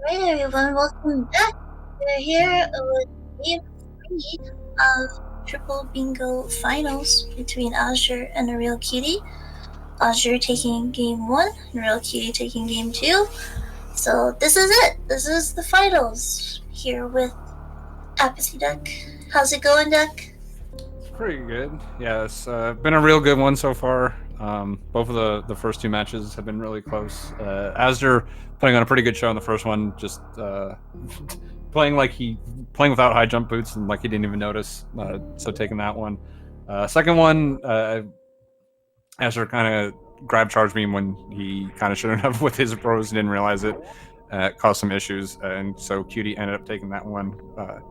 Alright everyone, welcome back. We're here with game 3 of Triple Bingo Finals between Azder and ARealCutie. Azder taking game 1, and ARealCutie taking game 2. So this is it. This is the finals. Here with Apathy Duck. How's it going, Duck? Pretty good. Yeah, it's been a real good one so far. Both of the first two matches have been really close. Azder putting on a pretty good show in the first one, just playing without high jump boots and like he didn't even notice. So taking that one. Second one, Azder kind of grab charged me when he kind of shouldn't have with his pros and didn't realize it. Caused some issues, and so Cutie ended up taking that one.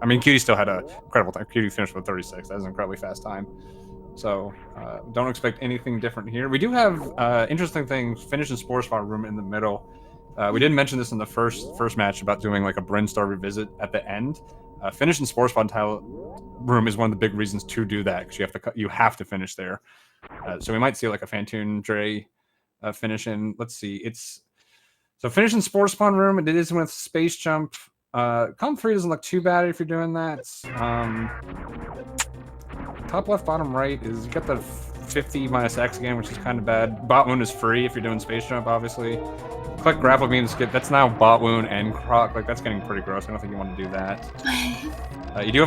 I mean, Cutie still had an incredible time. Cutie finished with 36. That was an incredibly fast time. So don't expect anything different here. We do have interesting things. Finish in Spore Spawn room in the middle. We didn't mention this in the first match about doing like a Brinstar revisit at the end. Finish in Spore Spawn tile room is one of the big reasons to do that because you have to finish there. So we might see like a Fantoon Dre finish in. Let's see. So finish in Spore Spawn room, and it is with Space Jump. Column 3 doesn't look too bad if you're doing that. Top left, bottom right is you got the 50 minus X again, which is kind of bad. Bot wound is free if you're doing Space Jump, obviously. Click grapple beam skip. That's now bot wound and croc. Like that's getting pretty gross. I don't think you want to do that. We do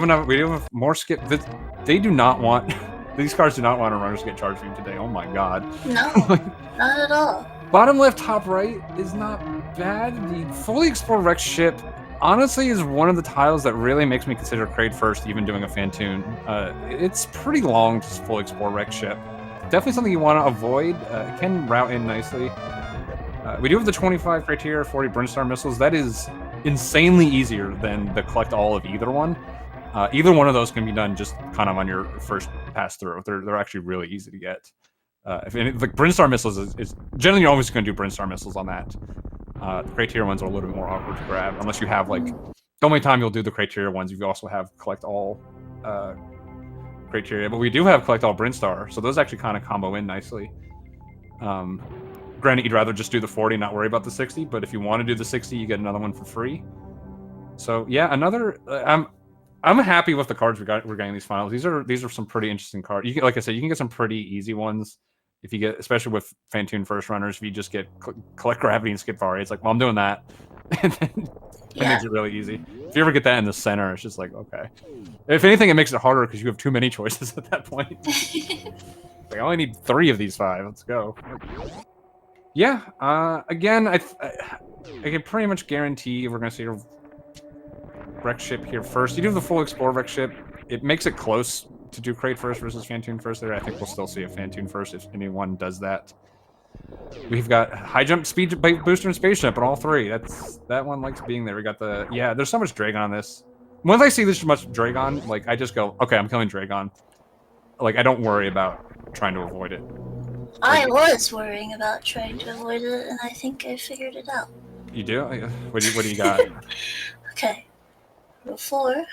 have more skip. They do not want. These cards do not want runners to get charged beam today. Oh my god. No, not at all. Bottom left, top right is not bad. The fully explored Rex ship, honestly, is one of the tiles that really makes me consider Kraid first, even doing a Fantoon. It's pretty long to fully explore Rex ship. Definitely something you want to avoid. It can route in nicely. We do have the 25 criteria, 40 Brinstar missiles. That is insanely easier than the collect all of either one. Either one of those can be done just kind of on your first pass through. They're actually really easy to get. Like Brinstar missiles is generally you're always going to do Brinstar missiles on that. The criteria ones are a little bit more awkward to grab unless you have like the only time you'll do the criteria ones. You also have collect all criteria, but we do have collect all Brinstar, so those actually kind of combo in nicely. Granted, you'd rather just do the 40, not worry about the 60, but if you want to do the 60, you get another one for free. So yeah, another. I'm happy with the cards we're getting these finals. These are some pretty interesting cards. You can, like I said, you can get some pretty easy ones. If you get, especially with Fantoon first runners, if you just get collect gravity and skip Vari, it's like, well, I'm doing that, and then it makes it really easy. If you ever get that in the center, it's just like, okay. If anything, it makes it harder because you have too many choices at that point. Like, I only need 3 of these 5. Let's go. Yeah. Again, I can pretty much guarantee we're gonna see a Rex ship here first. You do the full Explore Rex ship. It makes it close to do Kraid first versus Fantoon first there. I think we'll still see a Fantoon first if anyone does that. We've got high jump, speed booster, and space jump on all 3. That one likes being there. We got the there's so much Dragon on this. Once I see this much Dragon, like I just go, okay, I'm killing Dragon. Like I don't worry about trying to avoid it. I was worrying about trying to avoid it, and I think I figured it out. You do? What do you got? Okay. Row 4,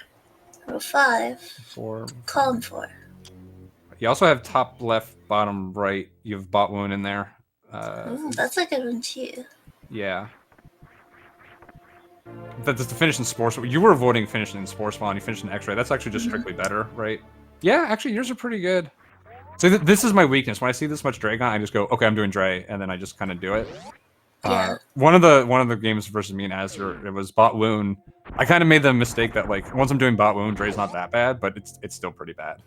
row 5, 4. column 4. You also have top left, bottom right. You have bot wound in there. Ooh, that's a good one too. Yeah. That's the finish in Spore Spawn. You were avoiding finishing in Spore Spawn. You finished in X-Ray. That's actually just strictly better, right? Yeah, actually, yours are pretty good. So this is my weakness. When I see this much Dragon, I just go, okay, I'm doing Dre, and then I just kind of do it. Yeah. One of the games versus me and Azder, it was bot wound. I kind of made the mistake that like once I'm doing bot wound, Dre's not that bad, but it's still pretty bad.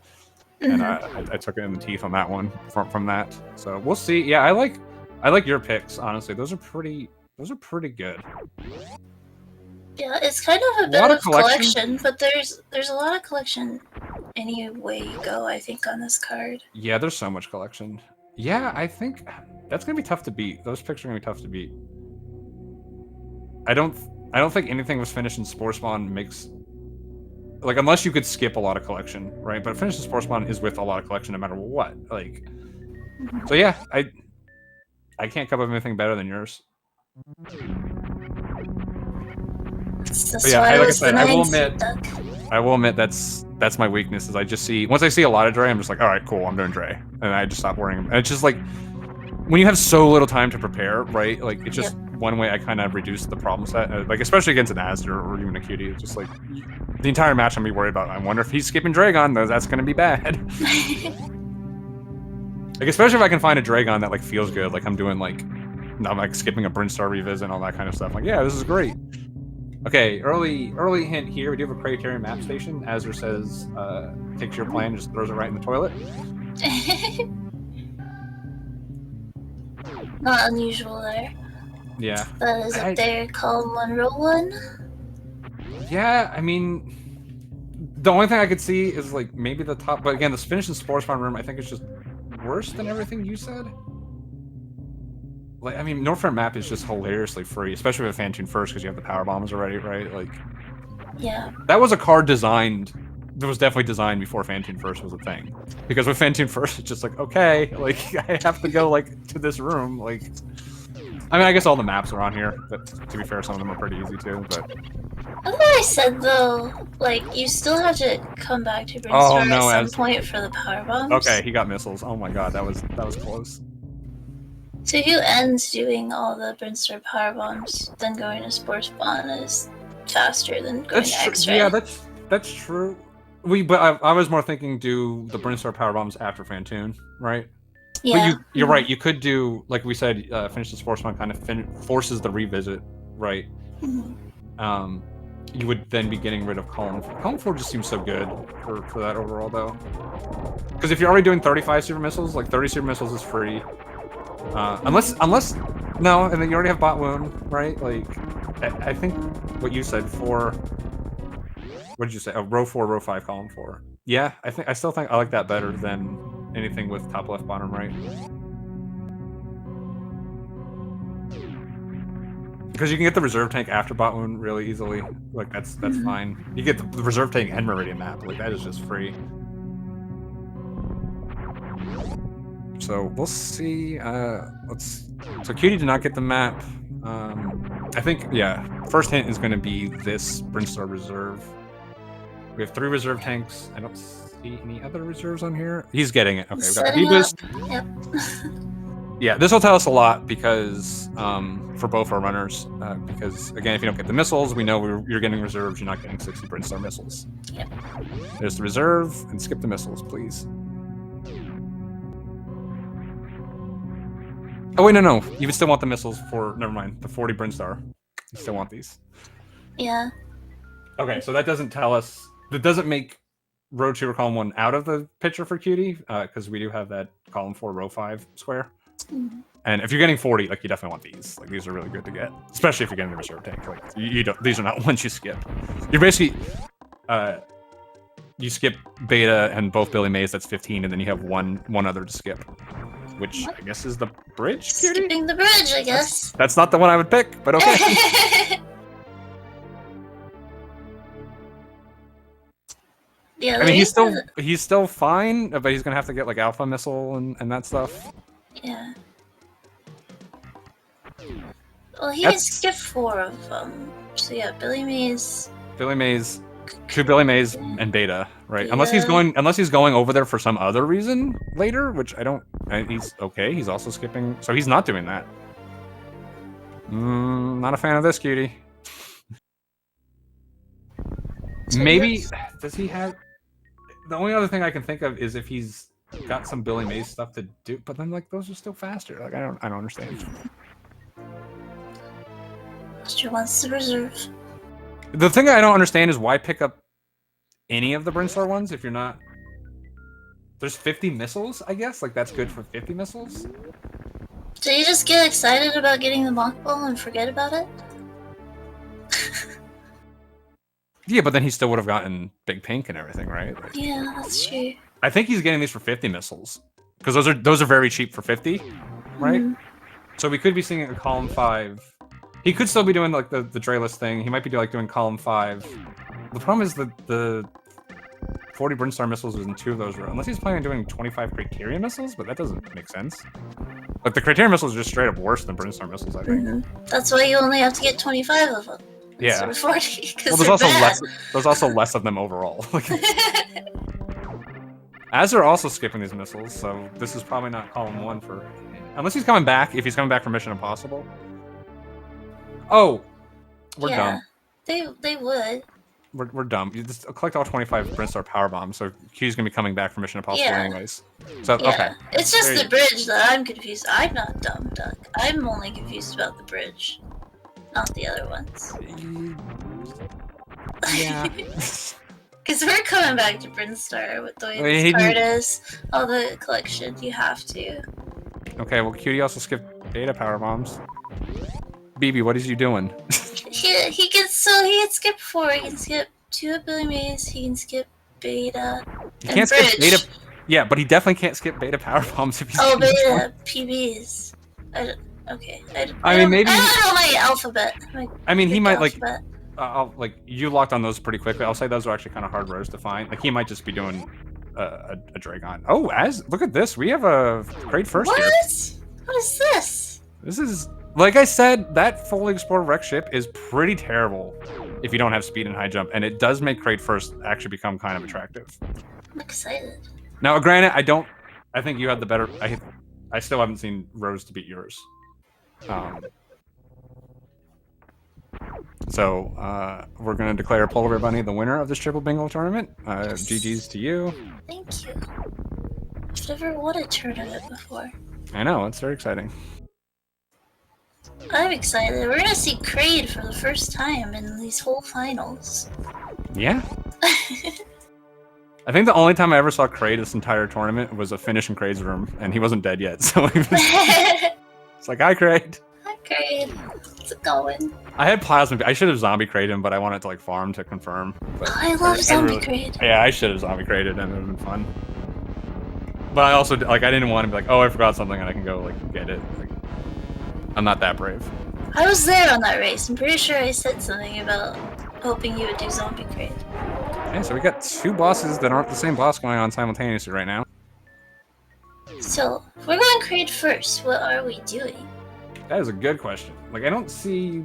And I took it in the teeth on that one from that. So we'll see. Yeah, I like your picks. Honestly, those are pretty good. Yeah, it's kind of a bit of collection, but there's a lot of collection any way you go, I think, on this card. Yeah, there's so much collection. Yeah, I think that's gonna be tough to beat. Those picks are gonna be tough to beat. I don't think anything was finished in Spore Spawn makes like unless you could skip a lot of collection, right? But finish in Spore Spawn is with a lot of collection no matter what. Like, so yeah, I can't come up with anything better than yours. But yeah, like I said, I will admit that's my weakness. Is I just see once I see a lot of Dre, I'm just like, all right, cool, I'm doing Dre, and I just stop worrying. And it's just like when you have so little time to prepare, right? Like it's just one way I kind of reduced the problem set, like especially against an Azder or even a Cutie. It's just like the entire match I'm gonna be worried about. I wonder if he's skipping Dragon, though. That's gonna be bad. Like especially if I can find a Dragon that like feels good, like I'm doing like I'm like skipping a Brinstar revisit and all that kind of stuff. Like yeah, this is great. Okay, early hint here. We do have a Criterion map station. Azure says, takes your plan, just throws it right in the toilet. Not unusual there. Yeah. That is up there, column 1, row 1. Yeah, I mean, the only thing I could see is like maybe the top, but again, the finish in Sports Farm room, I think it's just worse than everything you said. Like, I mean, Northern map is just hilariously free, especially with Fantune first because you have the power bombs already, right? Like, yeah, that was a card designed. That was definitely designed before Fantune first was a thing. Because with Fantune first, it's just like okay, like I have to go like to this room, like. I mean, I guess all the maps are on here, but to be fair, some of them are pretty easy too. But I thought I said though, like you still have to come back to Brinstar at some point for the power bombs. Okay, he got missiles. Oh my god, that was close. So who ends doing all the Brinstar power bombs, then going to Sports Spawn is faster than going to X-Ray. Yeah, that's true. But I was more thinking do the Brinstar power bombs after Fantune, right? Yeah. But you're right. You could do, like we said, finish the Sports One kind of forces the revisit, right? Mm-hmm. You would then be getting rid of column 4. Column 4 just seems so good for that overall, though. Because if you're already doing 35 super missiles, like 30 super missiles is free. Unless no, and then you already have bot wound, right? Like, I think what you said for what did you say? Oh, row 4, row 5, column 4. Yeah, I still think I like that better than anything with top left, bottom right. Because you can get the reserve tank after bot wound really easily. Like that's fine. You get the reserve tank and Meridian map. Like that is just free. So we'll see. So Cutie did not get the map. I think yeah. First hint is going to be this Brinstar reserve. We have 3 reserve tanks. I don't see any other reserves on here. He's getting it. Okay, we got Phoebus. Yep. Yeah, this will tell us a lot because for both our runners. Because again, if you don't get the missiles, we know you're getting reserves. You're not getting 60 Brinstar missiles. Yep. There's the reserve, and skip the missiles, please. Oh wait, no. You would still want the missiles for. Never mind. The 40 Brinstar. You still want these. Yeah. Okay, so that doesn't tell us. That doesn't make row 2 or column 1 out of the picture for Cutie, because we do have that column 4, row 5 square. Mm-hmm. And if you're getting 40, like you definitely want these. Like these are really good to get, especially if you're getting the reserve tank. Like you don't. These are not ones you skip. You're basically, you skip Beta and both Billy Mays. That's 15, and then you have one other to skip, which I guess is the bridge. Cutie? Skipping the bridge, I guess. That's not the one I would pick, but okay. Yeah, I mean, he's still fine, but he's gonna have to get like Alpha Missile and that stuff. Yeah. Well, he has skipped 4 of them. So yeah, Billy Mays, 2 Billy Mays and Beta, right? Yeah. Unless he's going over there for some other reason later, which I don't. He's okay. He's also skipping, so he's not doing that. Not a fan of this, Cutie. So maybe does he have? The only other thing I can think of is if he's got some Billy Mays stuff to do, but then like those are still faster. Like I don't understand. Master wants the reserve. The thing I don't understand is why pick up any of the Brinstar ones if you're not. There's 50 missiles, I guess. Like that's good for 50 missiles. Do you just get excited about getting the mock ball and forget about it? Yeah, but then he still would have gotten Big Pink and everything, right? Like, yeah, that's true. I think he's getting these for 50 missiles because those are very cheap for 50, right? Mm-hmm. So we could be seeing a column 5. He could still be doing like the Drayless thing. He might be doing column 5. The problem is that the 40 Brinstar missiles is in 2 of those rows. Unless he's planning on doing 25 Criterion missiles, but that doesn't make sense. Like the Criterion missiles are just straight up worse than Brinstar missiles, I think. Mm-hmm. That's why you only have to get 25 of them. Yeah. 40, well, there's also less of them overall. As they're also skipping these missiles, so this is probably not column 1 for. Unless he's coming back. If he's coming back from Mission Impossible. Oh, we're Yeah, dumb. they would. We're dumb. You just collect all 25 Brinstar power bombs, so Q's gonna be coming back from Mission Impossible Yeah. anyways. So okay, Yeah, it's there just you the bridge that I'm confused. I'm not dumb, Duck. I'm only confused about the bridge, not the other ones. Yeah. Because we're coming back to Brinstar with the way Wait, this card is. All the collection, you have to. Okay, well, Cutie also skipped beta power bombs. BB, what is you doing? He can skip 4. He can skip 2 abilities. He can skip beta. He and can't bridge. skip beta. Yeah, but he definitely can't skip beta power bombs if he's. Oh, beta PBs. Okay. I mean, maybe. I don't know my alphabet. I mean, he might alphabet. like you locked on those pretty quickly. I'll say those are actually kind of hard rows to find. Like he might just be doing a Dragon. Oh, look at this. We have a great first here. What is this? This is, like I said, that fully explored wreck ship is pretty terrible if you don't have speed and high jump, and it does make crate first actually become kind of attractive. I'm excited. Now, granted, I think you had the better. I still haven't seen Rose to beat yours. So we're gonna declare Polar Bear Bunny the winner of this triple bingo tournament. Yes. GG's to you. Thank you. I've never won a tournament before. I know, it's very exciting. I'm excited. We're gonna see Kraid for the first time in these whole finals. Yeah. I think the only time I ever saw Kraid this entire tournament was a finish in Kraid's room, and he wasn't dead yet, so he was, it's like, hi, Kraid. Hi, Kraid. How's it going? I had Plasma. I should have zombie Kraid him, but I wanted to like farm to confirm. But I love zombie Kraid. Yeah, I should have zombie Kraided, and it would have been fun. But I also, like, I didn't want to be like, oh, I forgot something, and I can go, like, get it. Like, I'm not that brave. I was there on that race. I'm pretty sure I said something about hoping you would do zombie Kraid. Okay, so we got 2 bosses that aren't the same boss going on simultaneously right now. So, if we're going Kraid first, what are we doing? That is a good question. Like, I don't see...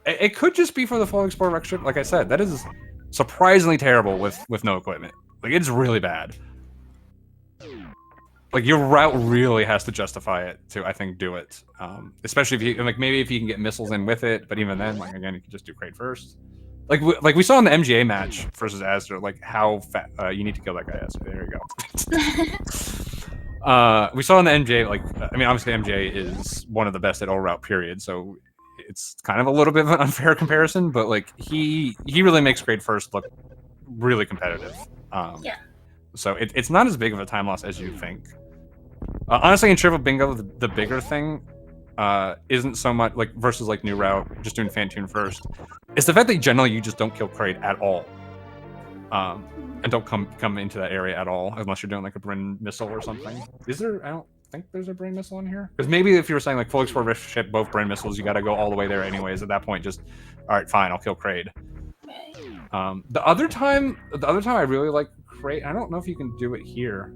It could just be for the full Explorer Wreck Ship. Like I said, that is surprisingly terrible with no equipment. Like, it's really bad. Like, your route really has to justify it to, I think, do it. Especially if you... Like, maybe if you can get missiles in with it, but even then, like, again, you can just do Kraid first. Like we saw in the MGA match versus Azder, like, how you need to kill that guy, Azder. There you go. We saw in the MJ, like, I mean, obviously MJ is one of the best at all route, period. So it's kind of a little bit of an unfair comparison, but like he really makes Kraid first look really competitive. Yeah. So it's not as big of a time loss as you think. Honestly, in Triple Bingo, the bigger thing isn't so much like versus like new route, just doing Fantune first. It's the fact that generally you just don't kill Kraid at all. And don't come into that area at all unless you're doing like a Bryn missile or something. Is there? I don't think there's a Bryn missile in here. Because maybe if you were saying like full export rift ship, both Bryn missiles, you got to go all the way there anyways. At that point, just all right, fine, I'll kill Kraid. The other time I really like Kraid. I don't know if you can do it here.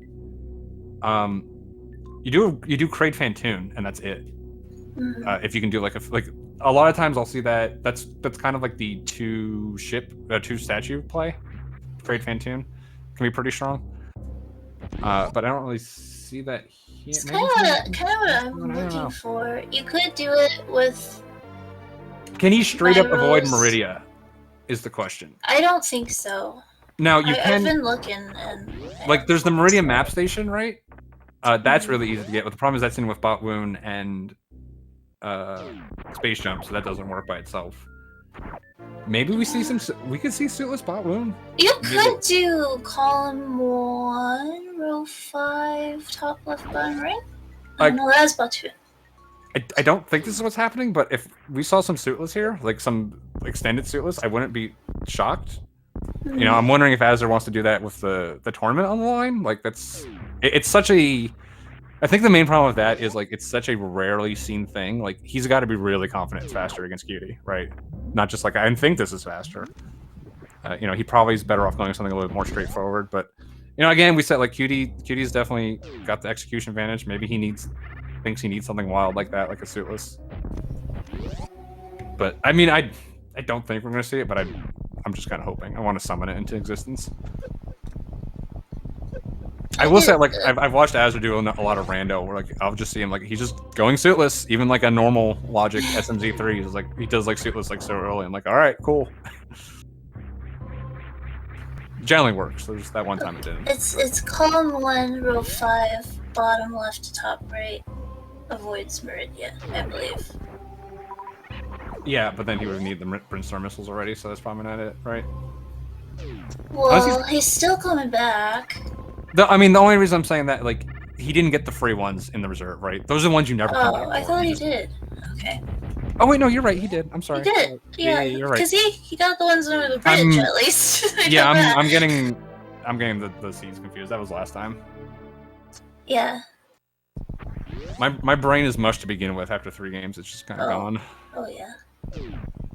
You do Kraid Fantune and that's it. If you can do like a lot of times I'll see that that's kind of like the two statue play. Kraid Fantune can be pretty strong, but I don't really see that here. It's kind of what I'm looking for. You could do it with. Can he straight up avoid Meridia? Is the question. I don't think so. Now you can. I've been looking and. Like, there's the Meridia map station, right? That's really easy to get. But the problem is that's in with Bot Wound and Space Jump, so that doesn't work by itself. Maybe we could see Suitless Bot Wound. You could do column 1, row 5, top left bottom right. No, that's Bot 2. I don't think this is what's happening, but if we saw some Suitless here, like some extended Suitless, I wouldn't be shocked. You know, I'm wondering if Azder wants to do that with the tournament on the line. Like, it's such a... I think the main problem with that is, like, it's such a rarely seen thing. Like, he's got to be really confident it's faster against Cutie, right? Not just like, I think this is faster. You know, he probably is better off going something a little bit more straightforward. But, you know, again, we said, like, Cutie's definitely got the execution advantage. Maybe he thinks he needs something wild like that, like a Suitless. But, I mean, I don't think we're going to see it, but I'm just kind of hoping. I want to summon it into existence. I will say, like, I've watched Azder do a lot of rando where, like, I'll just see him, like, he's just going suitless, even like a normal logic SMZ3. He's like, he does like suitless like so early. I'm like, all right, cool. Generally works. There's that one time it didn't. It's column 1, row 5, bottom left to top right. Avoids Meridia, I believe. Yeah, but then he would need the Brimstone missiles already, so that's probably not it, right? Well, he's still coming back. I mean, the only reason I'm saying that, like, he didn't get the free ones in the reserve, right? Those are the ones you never come back for. I thought he did. Okay. Oh wait, no, you're right. He did. I'm sorry. He did. Yeah, you're right. Because he got the ones over the bridge at least. Yeah, I'm getting the seeds confused. That was last time. Yeah. My brain is mush to begin with. After 3 games, it's just kind of gone. Oh yeah.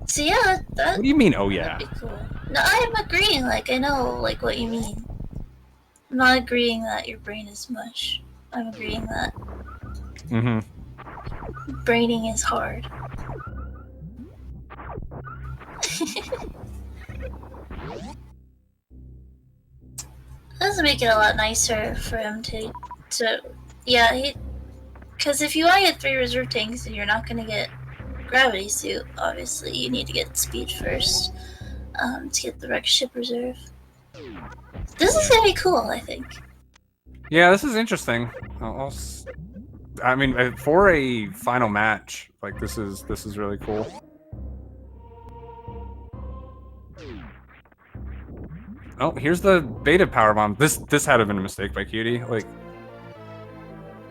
So yeah, that. What do you mean? Oh yeah. That'd be cool. No, I'm agreeing. Like I know, like what you mean. I'm not agreeing that your brain is mush. I'm agreeing that. Braining is hard. Doesn't make it a lot nicer for him to yeah, because if you want to get 3 reserve tanks and you're not going to get gravity suit, obviously you need to get speed first to get the wreck ship reserve. This is going to be cool, I think. Yeah, this is interesting. I mean, for a final match, like this is really cool. Oh, here's the beta power bomb. This had to have been a mistake by Cutie, like,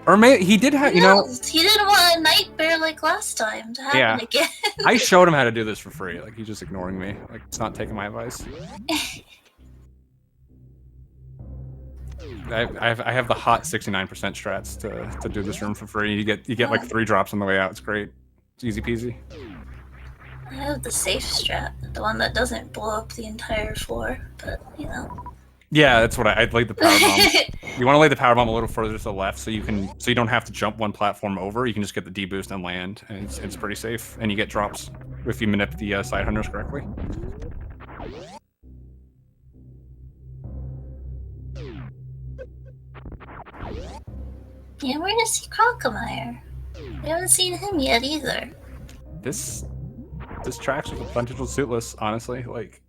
or he did have, you know. He didn't want a night bear like last time to happen again. I showed him how to do this for free. Like he's just ignoring me. Like it's not taking my advice. I have the hot 69% strats to do this room for free. You get like 3 drops on the way out. It's great. It's easy peasy. I have the safe strat, the one that doesn't blow up the entire floor, but you know. Yeah, that's what I'd laid the power bomb. You want to lay the power bomb a little further to the left, so you don't have to jump one platform over. You can just get the D boost and land, and it's pretty safe. And you get drops if you manip the side hunters correctly. Yeah, we're gonna see Crocomire. We haven't seen him yet either. This tracks with a potential suitless, honestly. Like,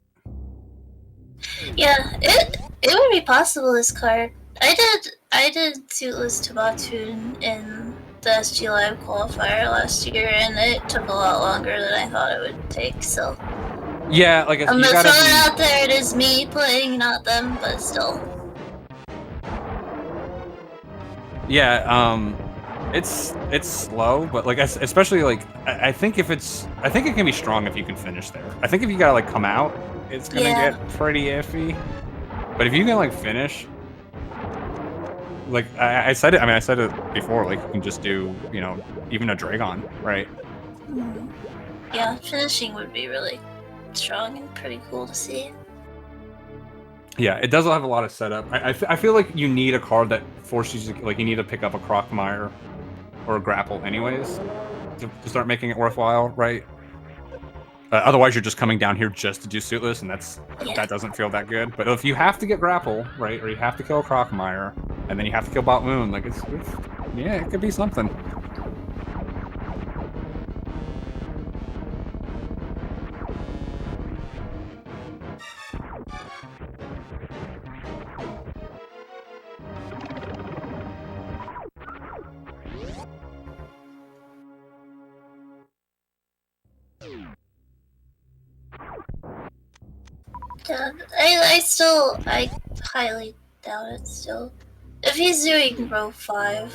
yeah, it would be possible. This card, I did suitless Tabatoon in the SG Live qualifier last year, and it took a lot longer than I thought it would take. So yeah, like I'm gonna throw it out there. It is me playing, not them, but still. Yeah, it's slow, but like especially like I think it can be strong if you can finish there. I think if you gotta like come out, it's gonna get pretty iffy. But if you can like finish, like I said it before, like you can just do, you know, even a Dragon, right? Yeah, finishing would be really strong and pretty cool to see. Yeah, it does have a lot of setup. I feel like you need a card that forces you to, like, you need to pick up a Crocomire or a Grapple anyways to start making it worthwhile, right? Otherwise, you're just coming down here just to do suitless, and that doesn't feel that good. But if you have to get Grapple, right, or you have to kill a Crocomire, and then you have to kill Bot Moon, like yeah, it could be something. Yeah, I highly doubt it still. If he's doing row 5,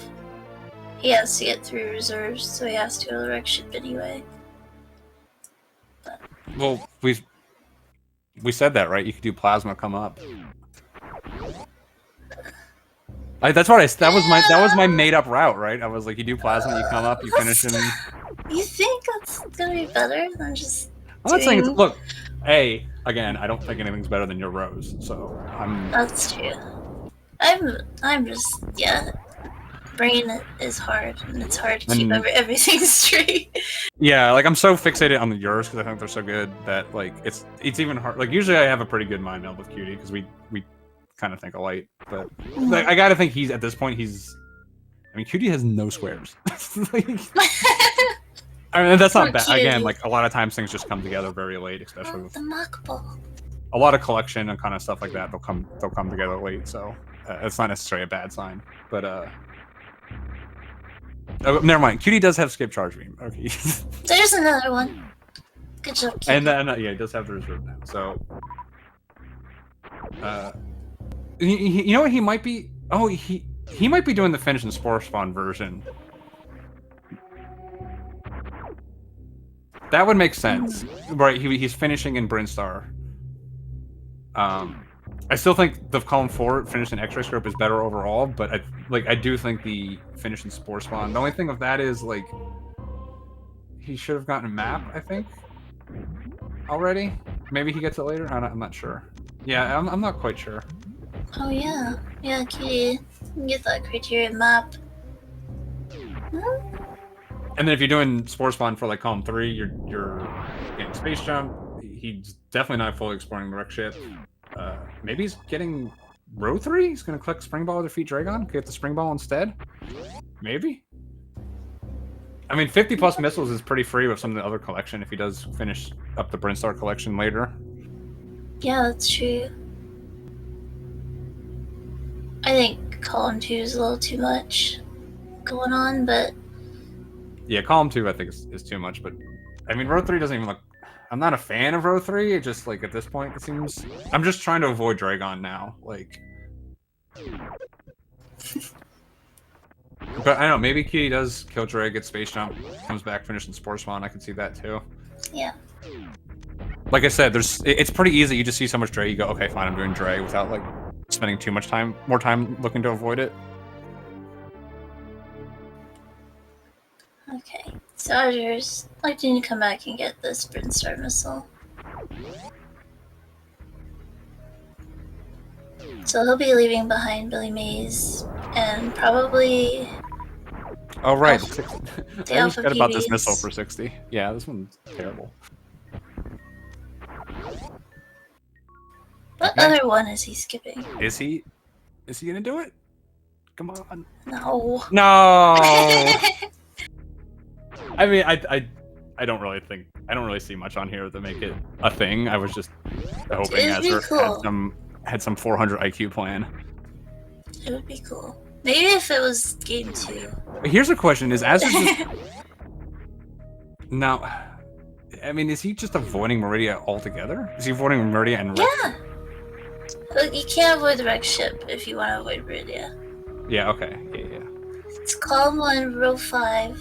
he has to get 3 reserves, so he has to go to the wreck ship anyway. But... Well, we said that, right? You could do Plasma come up. That's what that was my made up route, right? I was like, you do Plasma, you come up, you finish in. You think that's gonna be better than just? I'm not saying look. Again, I don't think anything's better than your Rose, so I'm. That's true. I'm just Brain is hard, and it's hard to keep everything straight. Yeah, like I'm so fixated on the yours because I think they're so good that like it's even hard. Like usually I have a pretty good mind meld with Cutie because we kind of think alike. But like, I gotta think he's at this point he's. I mean, Cutie has no squares. Like, I mean, that's not bad. Again, like a lot of times things just come together very late, especially with the mock ball. A lot of collection and kind of stuff like that. They'll come together late, so it's not necessarily a bad sign. But oh, never mind. Cutie does have skip charge beam. Okay. There's another one. Good job, Cutie. And then yeah, he does have the reserve now. So you know what he might be? Oh, he might be doing the finish and spore spawn version. That would make sense, right? He's finishing in Brinstar. I still think the column 4 finish in X-ray scope is better overall, but I do think the finish in spore spawn. The only thing with that is like he should have gotten a map, I think, already. Maybe he gets it later. I'm not sure. Yeah, I'm not quite sure. Oh yeah, Cutie, you can get that criterion map. And then if you're doing spore spawn for like column 3, you're getting space jump. He's definitely not fully exploring the wreck ship. Maybe he's getting row 3. He's gonna click spring ball to defeat Dragon. Get the spring ball instead. Maybe. I mean, 50 plus missiles is pretty free with some of the other collection if he does finish up the Brinstar collection later. Yeah, that's true. I think column 2 is a little too much going on, but yeah, column 2 I think is too much. But I mean, row 3 doesn't even look. I'm not a fan of row 3. It just like at this point it seems I'm just trying to avoid Dragon now. Like, but I don't know. Maybe Cutie does kill Drag, gets space jump, comes back, finishes spore spawn. I can see that too. Yeah. Like I said, it's pretty easy. You just see so much Drag, you go, okay, fine, I'm doing Drag without like spending too much more time looking to avoid it. Okay, so Azder's like to come back and get this Brinstar missile. So he'll be leaving behind Billy Mays and probably. Oh right, I just forgot about this missile for 60. Yeah, this one's terrible. What other one is he skipping? Is he gonna do it? Come on. No. No. I mean, I don't really see much on here to make it a thing. I was just hoping Azder had some 400 IQ plan. It would be cool. Maybe if it was game 2. Here's a question: is Azder just now? I mean, is he just avoiding Meridia altogether? Is he avoiding Meridia and Rex? Yeah. Look, you can't avoid the wreck ship if you want to avoid Meridia. Yeah. Okay. Yeah. It's column 1, row 5.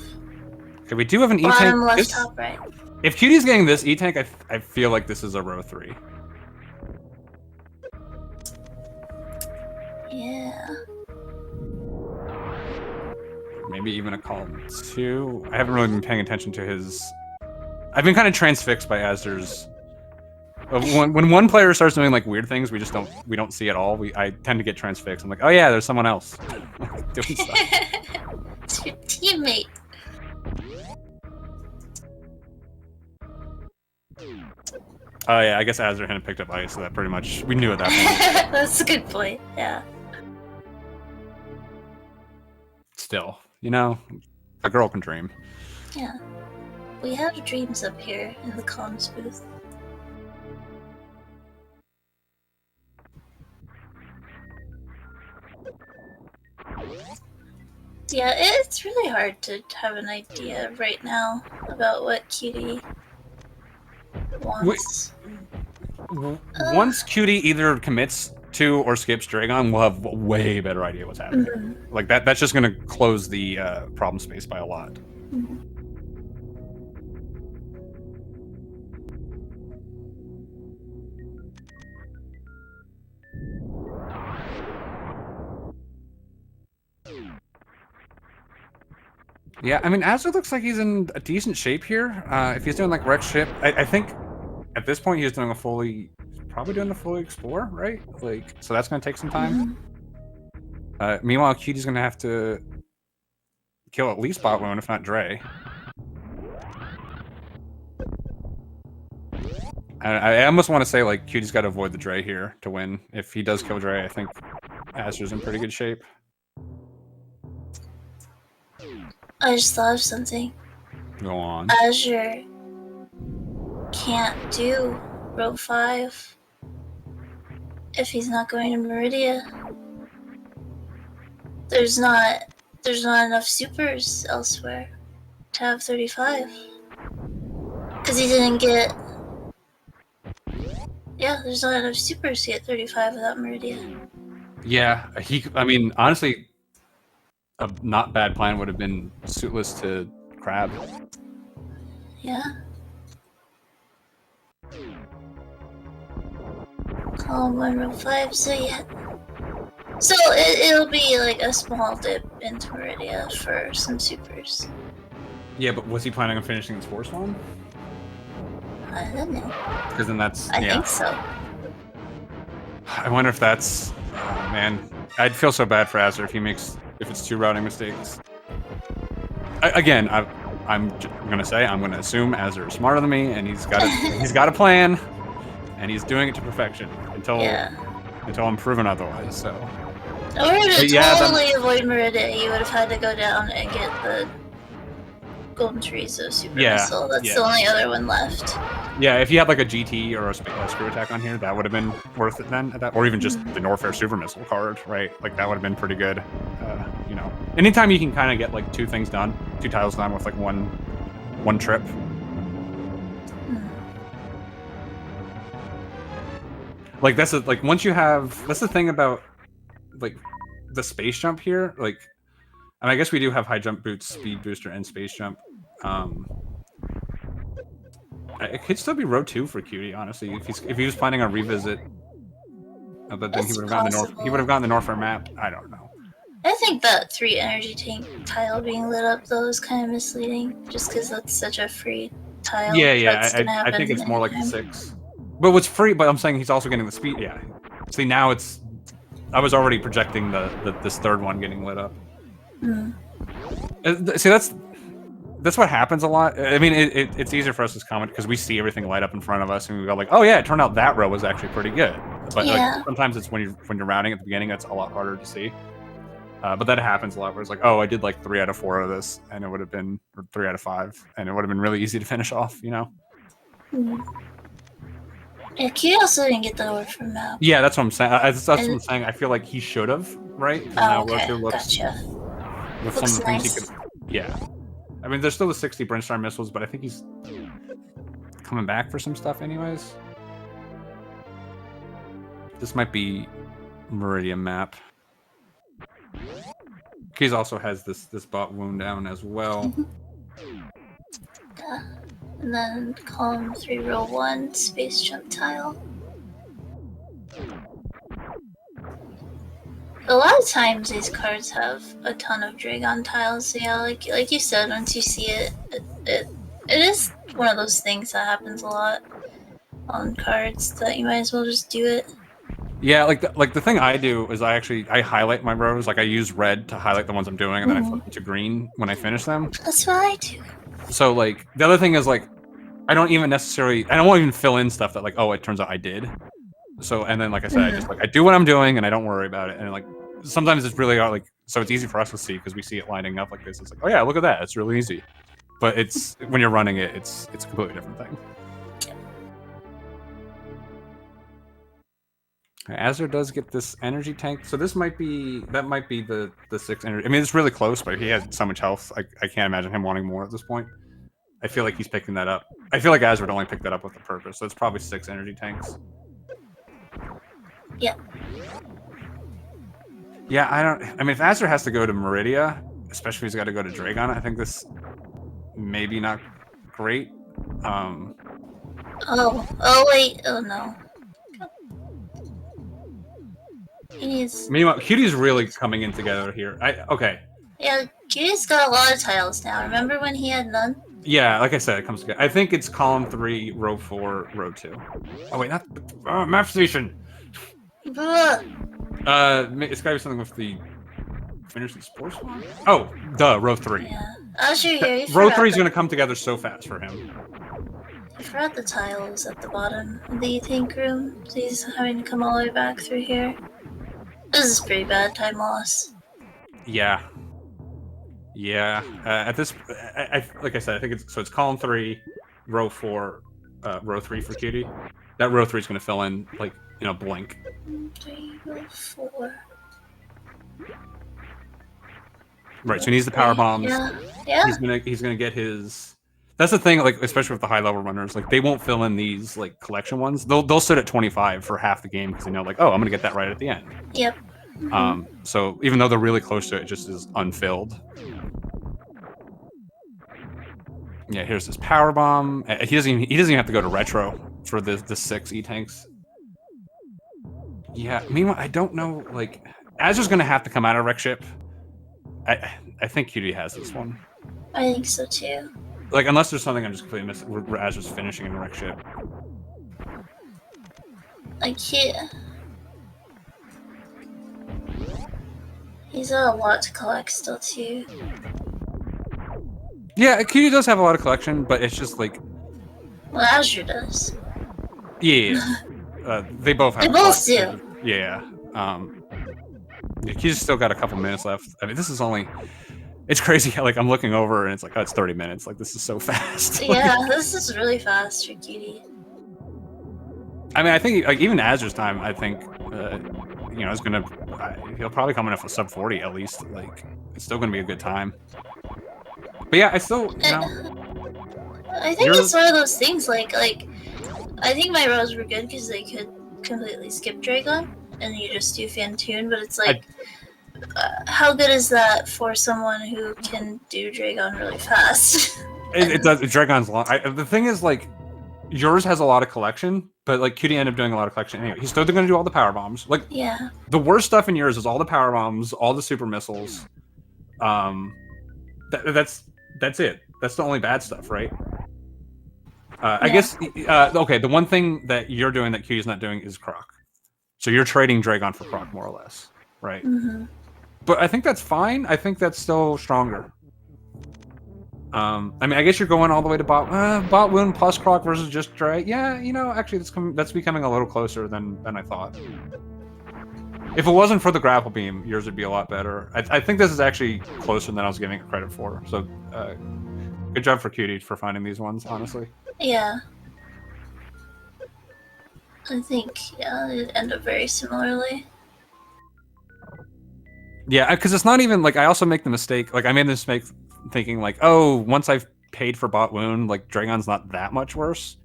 Okay, we do have an E-tank. Bottom left, top right. If Cutie's getting this E-tank, I feel like this is a row 3. Yeah. Maybe even a column 2. I haven't really been paying attention to his. I've been kind of transfixed by Azder's. When one player starts doing like weird things, we don't see at all. I tend to get transfixed. I'm like, oh yeah, there's someone else doing stuff. It's your teammate. Oh yeah, I guess Azder hadn't picked up ice, so that pretty much we knew at that point. That's a good point. Yeah. Still, you know, a girl can dream. Yeah. We have dreams up here in the comms booth. Yeah, it's really hard to have an idea right now about what Cutie wants. Once Cutie either commits to or skips Dragon, we'll have a way better idea what's happening. Mm-hmm. Like that's just going to close the problem space by a lot. Mm-hmm. Yeah, I mean, Azder looks like he's in a decent shape here. If he's doing like wreck ship, I think at this point he's doing probably doing a fully explore, right? Like, so that's gonna take some time. Mm-hmm. Meanwhile, Cutie's gonna have to kill at least bot one, if not Dre. I almost want to say like Cutie's got to avoid the Dre here to win. If he does kill Dre, I think Azder's in pretty good shape. I just thought of something. Go on. Azure can't do row 5 if he's not going to Meridia. There's not enough supers elsewhere to have 35. Because he didn't get... Yeah, there's not enough supers to get 35 without Meridia. Yeah, I mean, honestly, a not bad plan would have been suitless to Crab. Yeah. Column 1, row 5, so yeah. So it'll be like a small dip into Meridia for some supers. Yeah, but was he planning on finishing the sports one? I don't know. Because then that's... I think so. I wonder if that's... Oh, man. I'd feel so bad for Azder if it's 2 routing mistakes. Again, I'm gonna say, I'm gonna assume Azder is smarter than me, and he's got a plan, and he's doing it to perfection until I'm proven otherwise. So. In order to totally avoid Meridia, you would have had to go down and get the Golden Chorizo Super Missile. That's the only other one left. Yeah, if you had like a GT or a screw attack on here, that would have been worth it then. Or even just the Norfair Super Missile card, right? Like that would have been pretty good. You know, anytime you can kind of get like 2 things done, 2 tiles done with like one trip. Like that's once you have, that's the thing about like the space jump here. Like, and I guess we do have high jump boots, speed booster, and space jump. It could still be row 2 for Cutie, honestly. If he was planning on revisit, but then he would have gotten the Norfair map. I don't know. I think that 3 energy tank tile being lit up though is kind of misleading, just because that's such a free tile. Yeah. I think it's more like the 6. But what's free? But I'm saying he's also getting the speed. Yeah. See, now it's. I was already projecting this 3rd one getting lit up. See, that's what happens a lot. I mean, it's easier for us as comment because we see everything light up in front of us, and we go like, "Oh yeah, it turned out that row was actually pretty good." But like, sometimes it's when you're rounding at the beginning, that's a lot harder to see. But that happens a lot, where it's like, "Oh, I did like 3 out of 4 of this, and it would have been 3 out of 5, and it would have been really easy to finish off," you know. Yeah, Cutie also didn't get the Norfair map. Yeah, that's what I'm saying. That's what I'm saying. I feel like he should have, right? Oh, okay, gotcha. With some of the things he could. Yeah. I mean, there's still the 60 Brinstar missiles, but I think he's coming back for some stuff anyways. This might be Meridian map. Keys also has this bot wound down as well. And then column 3, row 1, space jump tile. A lot of times these cards have a ton of Dragon tiles. So yeah, like you said, once you see it, it is one of those things that happens a lot on cards that you might as well just do it. Yeah, like the thing I do is I highlight my rows. Like I use red to highlight the ones I'm doing, and then I flip to green when I finish them. That's what I do. So like the other thing is like I don't won't even fill in stuff that like, oh, it turns out I did. So and then like I said, I do what I'm doing and I don't worry about it. And like sometimes it's really like, so it's easy for us to see because we see it lining up like this. It's like, oh yeah, look at that, it's really easy. But it's when you're running it, it's a completely different thing. Azder does get this energy tank, so that might be the 6 energy. I mean, it's really close, but he has so much health. I can't imagine him wanting more at this point. I feel like he's picking that up. I feel like Azder would only pick that up with a purpose, so it's probably 6 energy tanks. Yeah. Yeah, I mean, if Azder has to go to Meridia, especially if he's got to go to Dragon, I think this maybe not great. Oh wait, oh no. Meanwhile, Cutie's really coming in together here. Okay. Yeah, Cutie's got a lot of tiles now. Remember when he had none? Yeah, like I said, it comes together. I think it's column 3, row 4, row 2. Oh wait, not map station. It's gotta be something with the finishing sports one. Oh, duh, row 3. Yeah, I'll show you. Row 3 is gonna come together so fast for him. I forgot the tile was at the bottom of the tank room, so he's having to come all the way back through here. This is pretty bad time loss. Yeah. Yeah. At this, like I said, I think it's column 3, row 4, row 3 for Cutie. That row 3 is going to fill in like in a blink. 3, 4. Right. So he needs the power bombs. Yeah. He's gonna get his. That's the thing, like especially with the high level runners, like they won't fill in these like collection ones. They'll sit at 25 for half the game because they know like, oh, I'm gonna get that right at the end. Yep. So even though they're really close to it, it just is unfilled. Yeah, here's this power bomb. He doesn't even have to go to retro for the 6 E-tanks. Yeah. Meanwhile, I don't know. Like, Azer's gonna have to come out of wreck ship. I think Cutie has this one. I think so too. Like, unless there's something I'm just completely missing, where Azer's finishing in the wreck ship. Like he's got a lot to collect still too. Yeah, Cutie does have a lot of collection, but it's just like. Well, Azure does. Yeah. They both have. They both do. Yeah. Cutie's still got a couple minutes left. I mean, this is only. It's crazy how, like, I'm looking over and it's like, oh, it's 30 minutes. Like, this is so fast. Yeah, this is really fast for Cutie. I mean, I think, like, even Azer's time, I think, is going to... he'll probably come in at sub 40, at least. Like, it's still going to be a good time. But yeah, I still, I think it's one of those things, like, I think my rows were good because they could completely skip Dragon, and you just do Fantoon, but it's like... how good is that for someone who can do Dragon really fast? It does. Dragon's long. The thing is, like, yours has a lot of collection, but like Cutie ended up doing a lot of collection anyway. He's still going to do all the power bombs. Like, yeah. The worst stuff in yours is all the power bombs, all the super missiles. That's it. That's the only bad stuff, right? I guess. Okay. The one thing that you're doing that Cutie's not doing is Croc. So you're trading Dragon for Croc, more or less, right? Mm-hmm. But I think that's fine. I think that's still stronger. I mean, I guess you're going all the way to bot wound plus Croc versus just Dre. Yeah, actually, that's becoming a little closer than I thought. If it wasn't for the grapple beam, yours would be a lot better. I think this is actually closer than I was giving it credit for. So, good job for Cutie for finding these ones, honestly. Yeah. I think, it'd end up very similarly. Yeah, because it's not even, like, I also make the mistake, like, I made the mistake thinking, like, oh, once I've paid for bot wound, like, Dragon's not that much worse.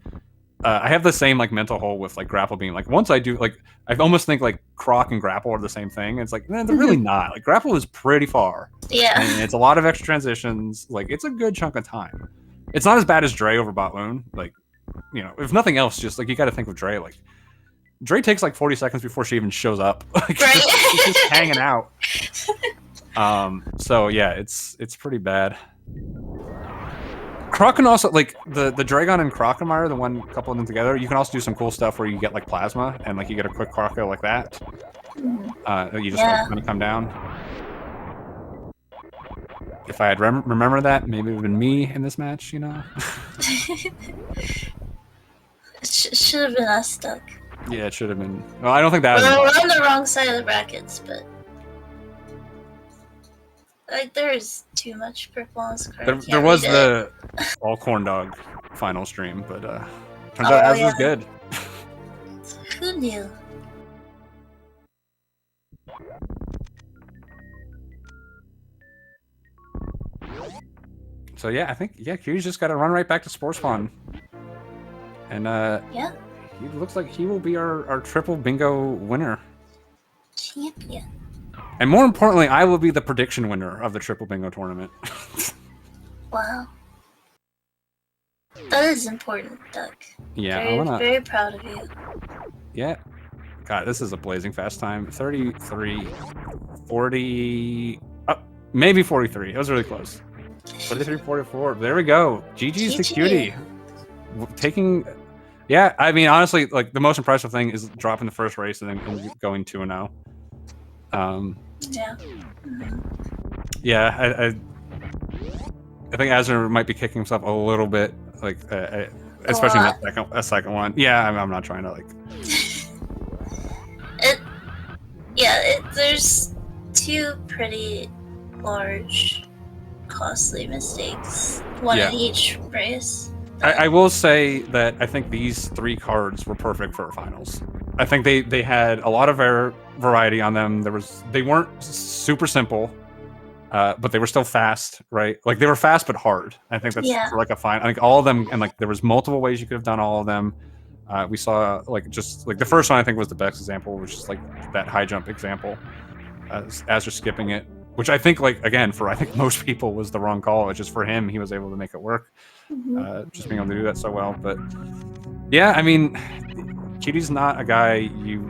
I have the same, like, mental hole with, like, grapple beam. Like, once I do, like, I almost think, like, Croc and grapple are the same thing. It's like, they're really not. Like, grapple is pretty far. Yeah. And it's a lot of extra transitions. Like, it's a good chunk of time. It's not as bad as Dre over bot wound. Like, if nothing else, just, like, you got to think of Dre, like, Dre takes like 40 seconds before she even shows up. Like, right. She's just hanging out. So yeah, it's pretty bad. Croc can also, like, the Dragon and Crocomire, the one couple of them together, you can also do some cool stuff where you get like plasma and like you get a quick Croco like that. You just like, kind of come down. If I had remembered that, maybe it would have been me in this match, It should have been us stuck. Yeah, it should have been. Well, I don't think that was. We're on the wrong side of the brackets, but like there's too much purple on this card. There was the all corn dog final stream, but turns out Az was good. Who knew? So yeah, I think Cutie's just got to run right back to Sports Spawn, and yeah. He looks like he will be our triple bingo winner. Champion. And more importantly, I will be the prediction winner of the triple bingo tournament. Wow. That is important, Doug. Yeah, very proud of you. Yeah. God, this is a blazing fast time. 33, 40, maybe 43. It was really close. 43, 44. There we go. GG's to Cutie. Taking... Yeah, I mean, honestly, like, the most impressive thing is dropping the first race and then going 2-0. Yeah. Yeah, I think Azure might be kicking himself a little bit. Like, especially in that second one. Yeah, I'm not trying to like. There's two pretty large, costly mistakes, one in each race. I will say that I think these 3 cards were perfect for finals. I think they had a lot of variety on them. They weren't super simple, but they were still fast, right? Like they were fast but hard. I think that's for like a fine. I think all of them, and like there was multiple ways you could have done all of them. We saw like just like the first one I think was the best example, which is like that high jump example, as they're skipping it, which I think like again for I think most people was the wrong call. It's just for him he was able to make it work, just being able to do that so well. But yeah, I mean, Cutie's not a guy you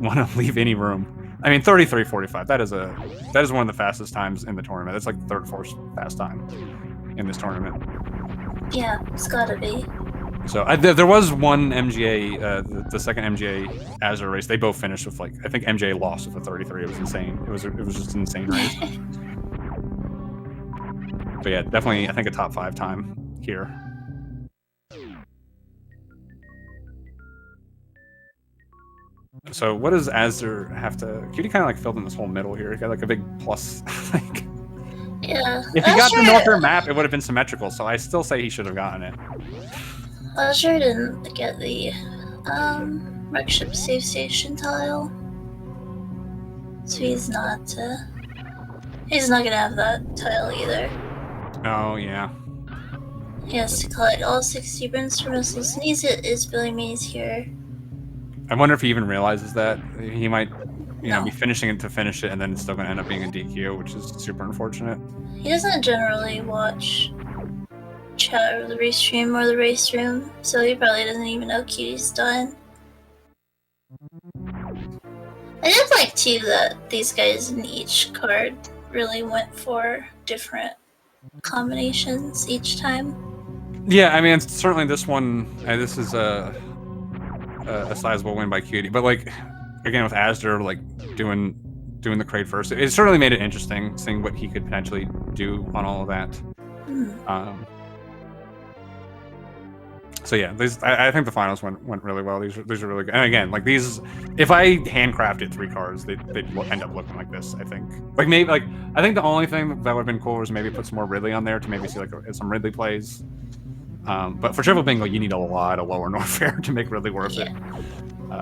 want to leave any room. I mean, 33:45. That is one of the fastest times in the tournament. It's like the third, fourth fast time in this tournament. Yeah, it's gotta be. So there was one MGA, the second MGA azder race. They both finished with like I think MGA lost with a 33. It was insane. It was just an insane race. But yeah, definitely I think a top 5 time here. So what does azder have to? Cutie kind of like filled in this whole middle here. He got like a big plus. Like, yeah. If he got the Norfair map, it would have been symmetrical. So I still say he should have gotten it. Azure didn't get the wreck ship save station tile, so he's not gonna have that tile either. Oh yeah. He has to collect all 60 brimstone missiles, and is Billy Mays here. I wonder if he even realizes that. He might, be finishing it to finish it, and then it's still going to end up being a DQ, which is super unfortunate. He doesn't generally watch chat or the restream or the race room, so he probably doesn't even know Cutie's done. I did like too that these guys in each card really went for different combinations each time. Yeah, I mean, certainly this one, this is a sizable win by Cutie, but like again with azder like doing the crate first, it certainly made it interesting seeing what he could potentially do on all of that. So yeah, I think the finals went really well. These are really good, and again, like these, if I handcrafted 3 cards, they'd end up looking like this. I think like maybe like I think the only thing that would have been cool was maybe put some more Ridley on there to maybe see like some Ridley plays. But for triple bingo, you need a lot of lower Norfair to make really worth it.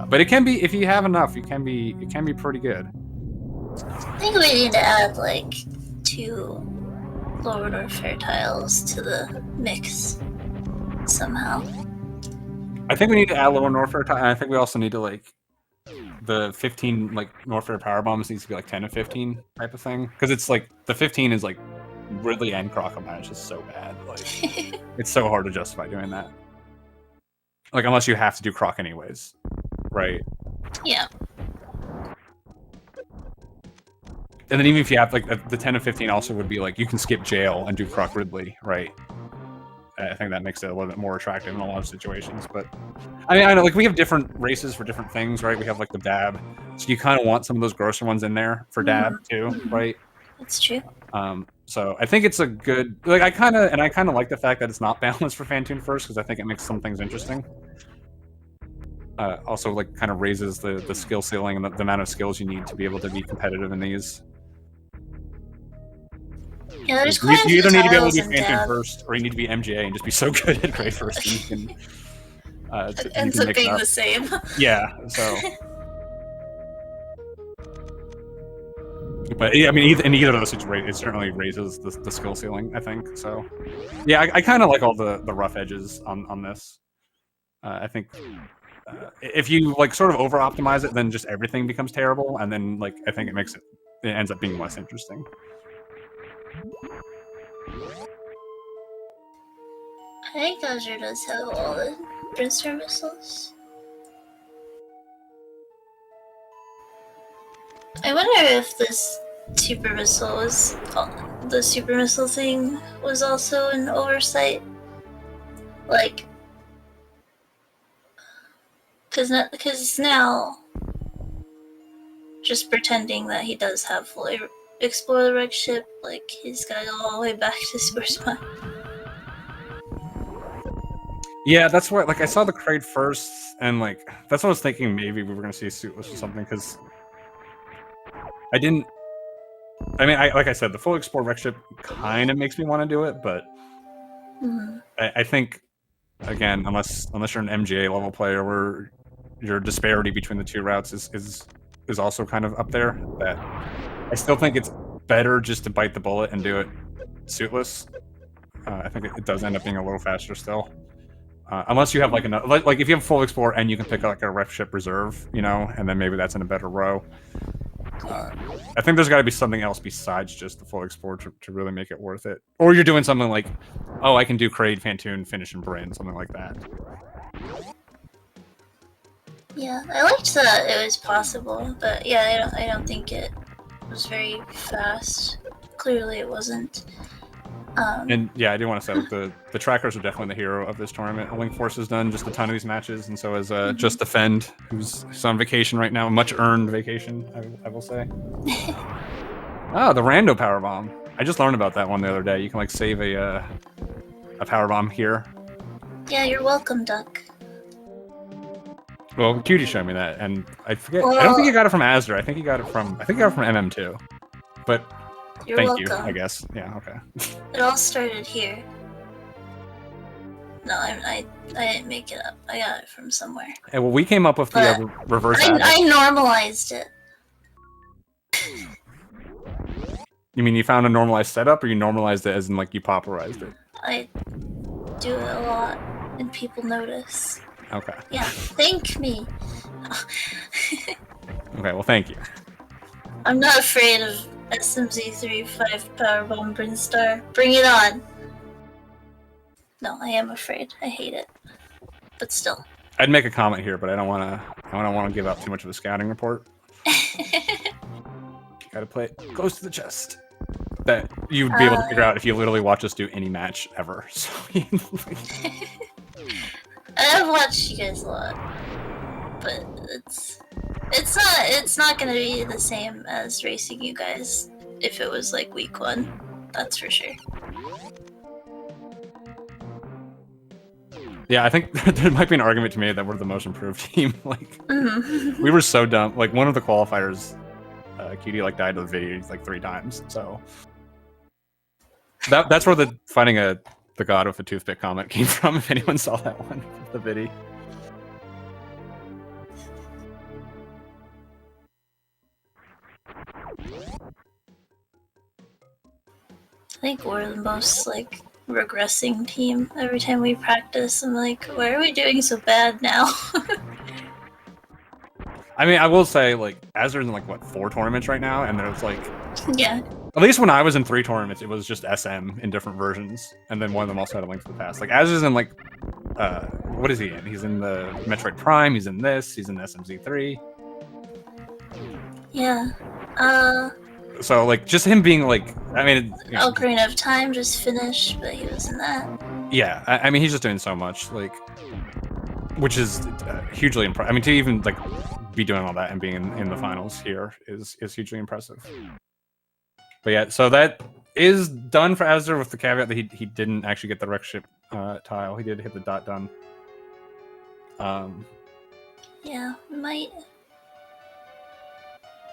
But it can be, if you have enough, it can be pretty good. I think we need to add like 2 lower Norfair tiles to the mix somehow. I think we need to add lower Norfair tiles. I think we also need to like the 15 like Norfair power bombs needs to be like 10 to 15 type of thing, because it's like the 15 is like Ridley and Croc combined is just so bad. Like it's so hard to justify doing that. Like unless you have to do Croc anyways, right? Yeah. And then even if you have like the 10 to 15 also would be like you can skip jail and do Croc Ridley, right? I think that makes it a little bit more attractive in a lot of situations. But I mean, I know like we have different races for different things, right? We have like the dab, so you kind of want some of those grosser ones in there for dab too, right? That's true. So I think it's a good, like I kind of like the fact that it's not balanced for Fantoon first, because I think it makes some things interesting. Also like kind of raises the skill ceiling and the amount of skills you need to be able to be competitive in these. Yeah, there's you either need to be able to do Fantoon first, or you need to be MGA and just be so good at Great First that you can. It ends up being the same. Yeah, so. But I mean, in either of those, it certainly raises the skill ceiling, I think. So, yeah, I kind of like all the rough edges on this. I think if you like sort of over optimize it, then just everything becomes terrible, and then like I think it ends up being less interesting. I think Azure does have all the brimstone missiles. I wonder if this super missile the super missile thing was also an oversight. Like, because now, just pretending that he does have fully explore the wreck ship, like he's gotta go all the way back to Super Spot. Yeah, that's why. Like, I saw the crate first, and like that's what I was thinking. Maybe we were gonna see a suitless or something because I didn't. I mean, like I said, the full export rec ship kind of makes me want to do it, but I think again, unless you're an MGA level player where your disparity between the two routes is also kind of up there, that I still think it's better just to bite the bullet and do it suitless. I think it does end up being a little faster still. Unless you have like like if you have full explore and you can pick like a ref ship reserve, you know, and then maybe that's in a better row. I think there's got to be something else besides just the full explore to really make it worth it. Or you're doing something like, oh, I can do Kraid, Fantoon, Finish, and Bryn, something like that. Yeah, I liked that it was possible, but yeah, I don't think it was very fast. Clearly, it wasn't. And yeah, I do want to say like, the trackers are definitely the hero of this tournament. Link Force has done just a ton of these matches, and so has Just Defend, who's on vacation right now, much earned vacation, I will say. Oh, the rando power bomb. I just learned about that one the other day. You can like save a power bomb here. Yeah, you're welcome, Duck. Well, Cutie showed me that, and I forget. Well, I don't think he got it from azder. I think he got it from MM2. But you're thank welcome. you, I guess. Yeah, okay. It all started here. No, I didn't make it up. I got it from somewhere. Hey, well, we came up with the reverse. I normalized it. You mean you found a normalized setup, or you normalized it as in like you popularized it? I do it a lot, and people notice. Okay. Yeah, thank me. Okay, well, thank you. I'm not afraid of SMZ35 Powerbomb Brinstar. Bring it on. No, I am afraid. I hate it. But still. I'd make a comment here, but I don't want to give out too much of a scouting report. Gotta play it close to the chest. That you'd be able to figure out if you literally watch us do any match ever. So I've watched you guys a lot, but it's not gonna be the same as racing you guys if it was like week 1. That's for sure. Yeah, I think there might be an argument to me that we're the most improved team. Like, we were so dumb. Like, one of the qualifiers, Cutie like died to the video like 3 times. So that's where the finding the god with a toothpick comment came from. If anyone saw that one, the video. I think we're the most like regressing team. Every time we practice, I'm like, why are we doing so bad now? I mean, I will say, like, azder's in like what 4 tournaments right now, and there's like, yeah. At least when I was in 3 tournaments, it was just SM in different versions, and then one of them also had a Link to the Past. Like, azder's in like, what is he in? He's in the Metroid Prime. He's in this. He's in SMZ3. Yeah. So like, just him being like, I mean, Ocarina of Time just finished, but he was in that. Yeah, I mean, he's just doing so much, like, which is hugely impressive. I mean, to even like be doing all that and being in the finals here is hugely impressive. But yeah, so that is done for azder with the caveat that he didn't actually get the rec ship tile. He did hit the dot done. Yeah, we might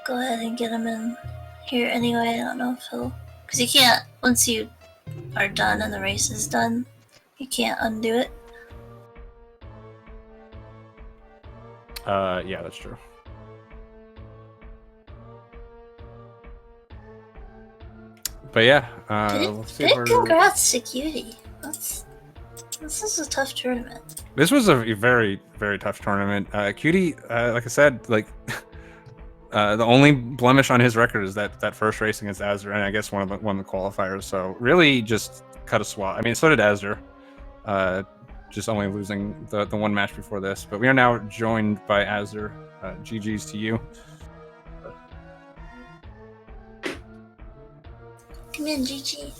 go ahead and get him in here anyway. I don't know if he'll, because you can't, once you are done and the race is done, you can't undo it. Yeah, that's true. But yeah, let's see big congrats to Cutie. This is a tough tournament. This was a very, very tough tournament. Cutie, like I said, like the only blemish on his record is that first race against azder, and I guess one of the qualifiers. So really, just cut a swat. I mean, so did azder. Just only losing the one match before this. But we are now joined by azder. GG's to you. Come in, GG.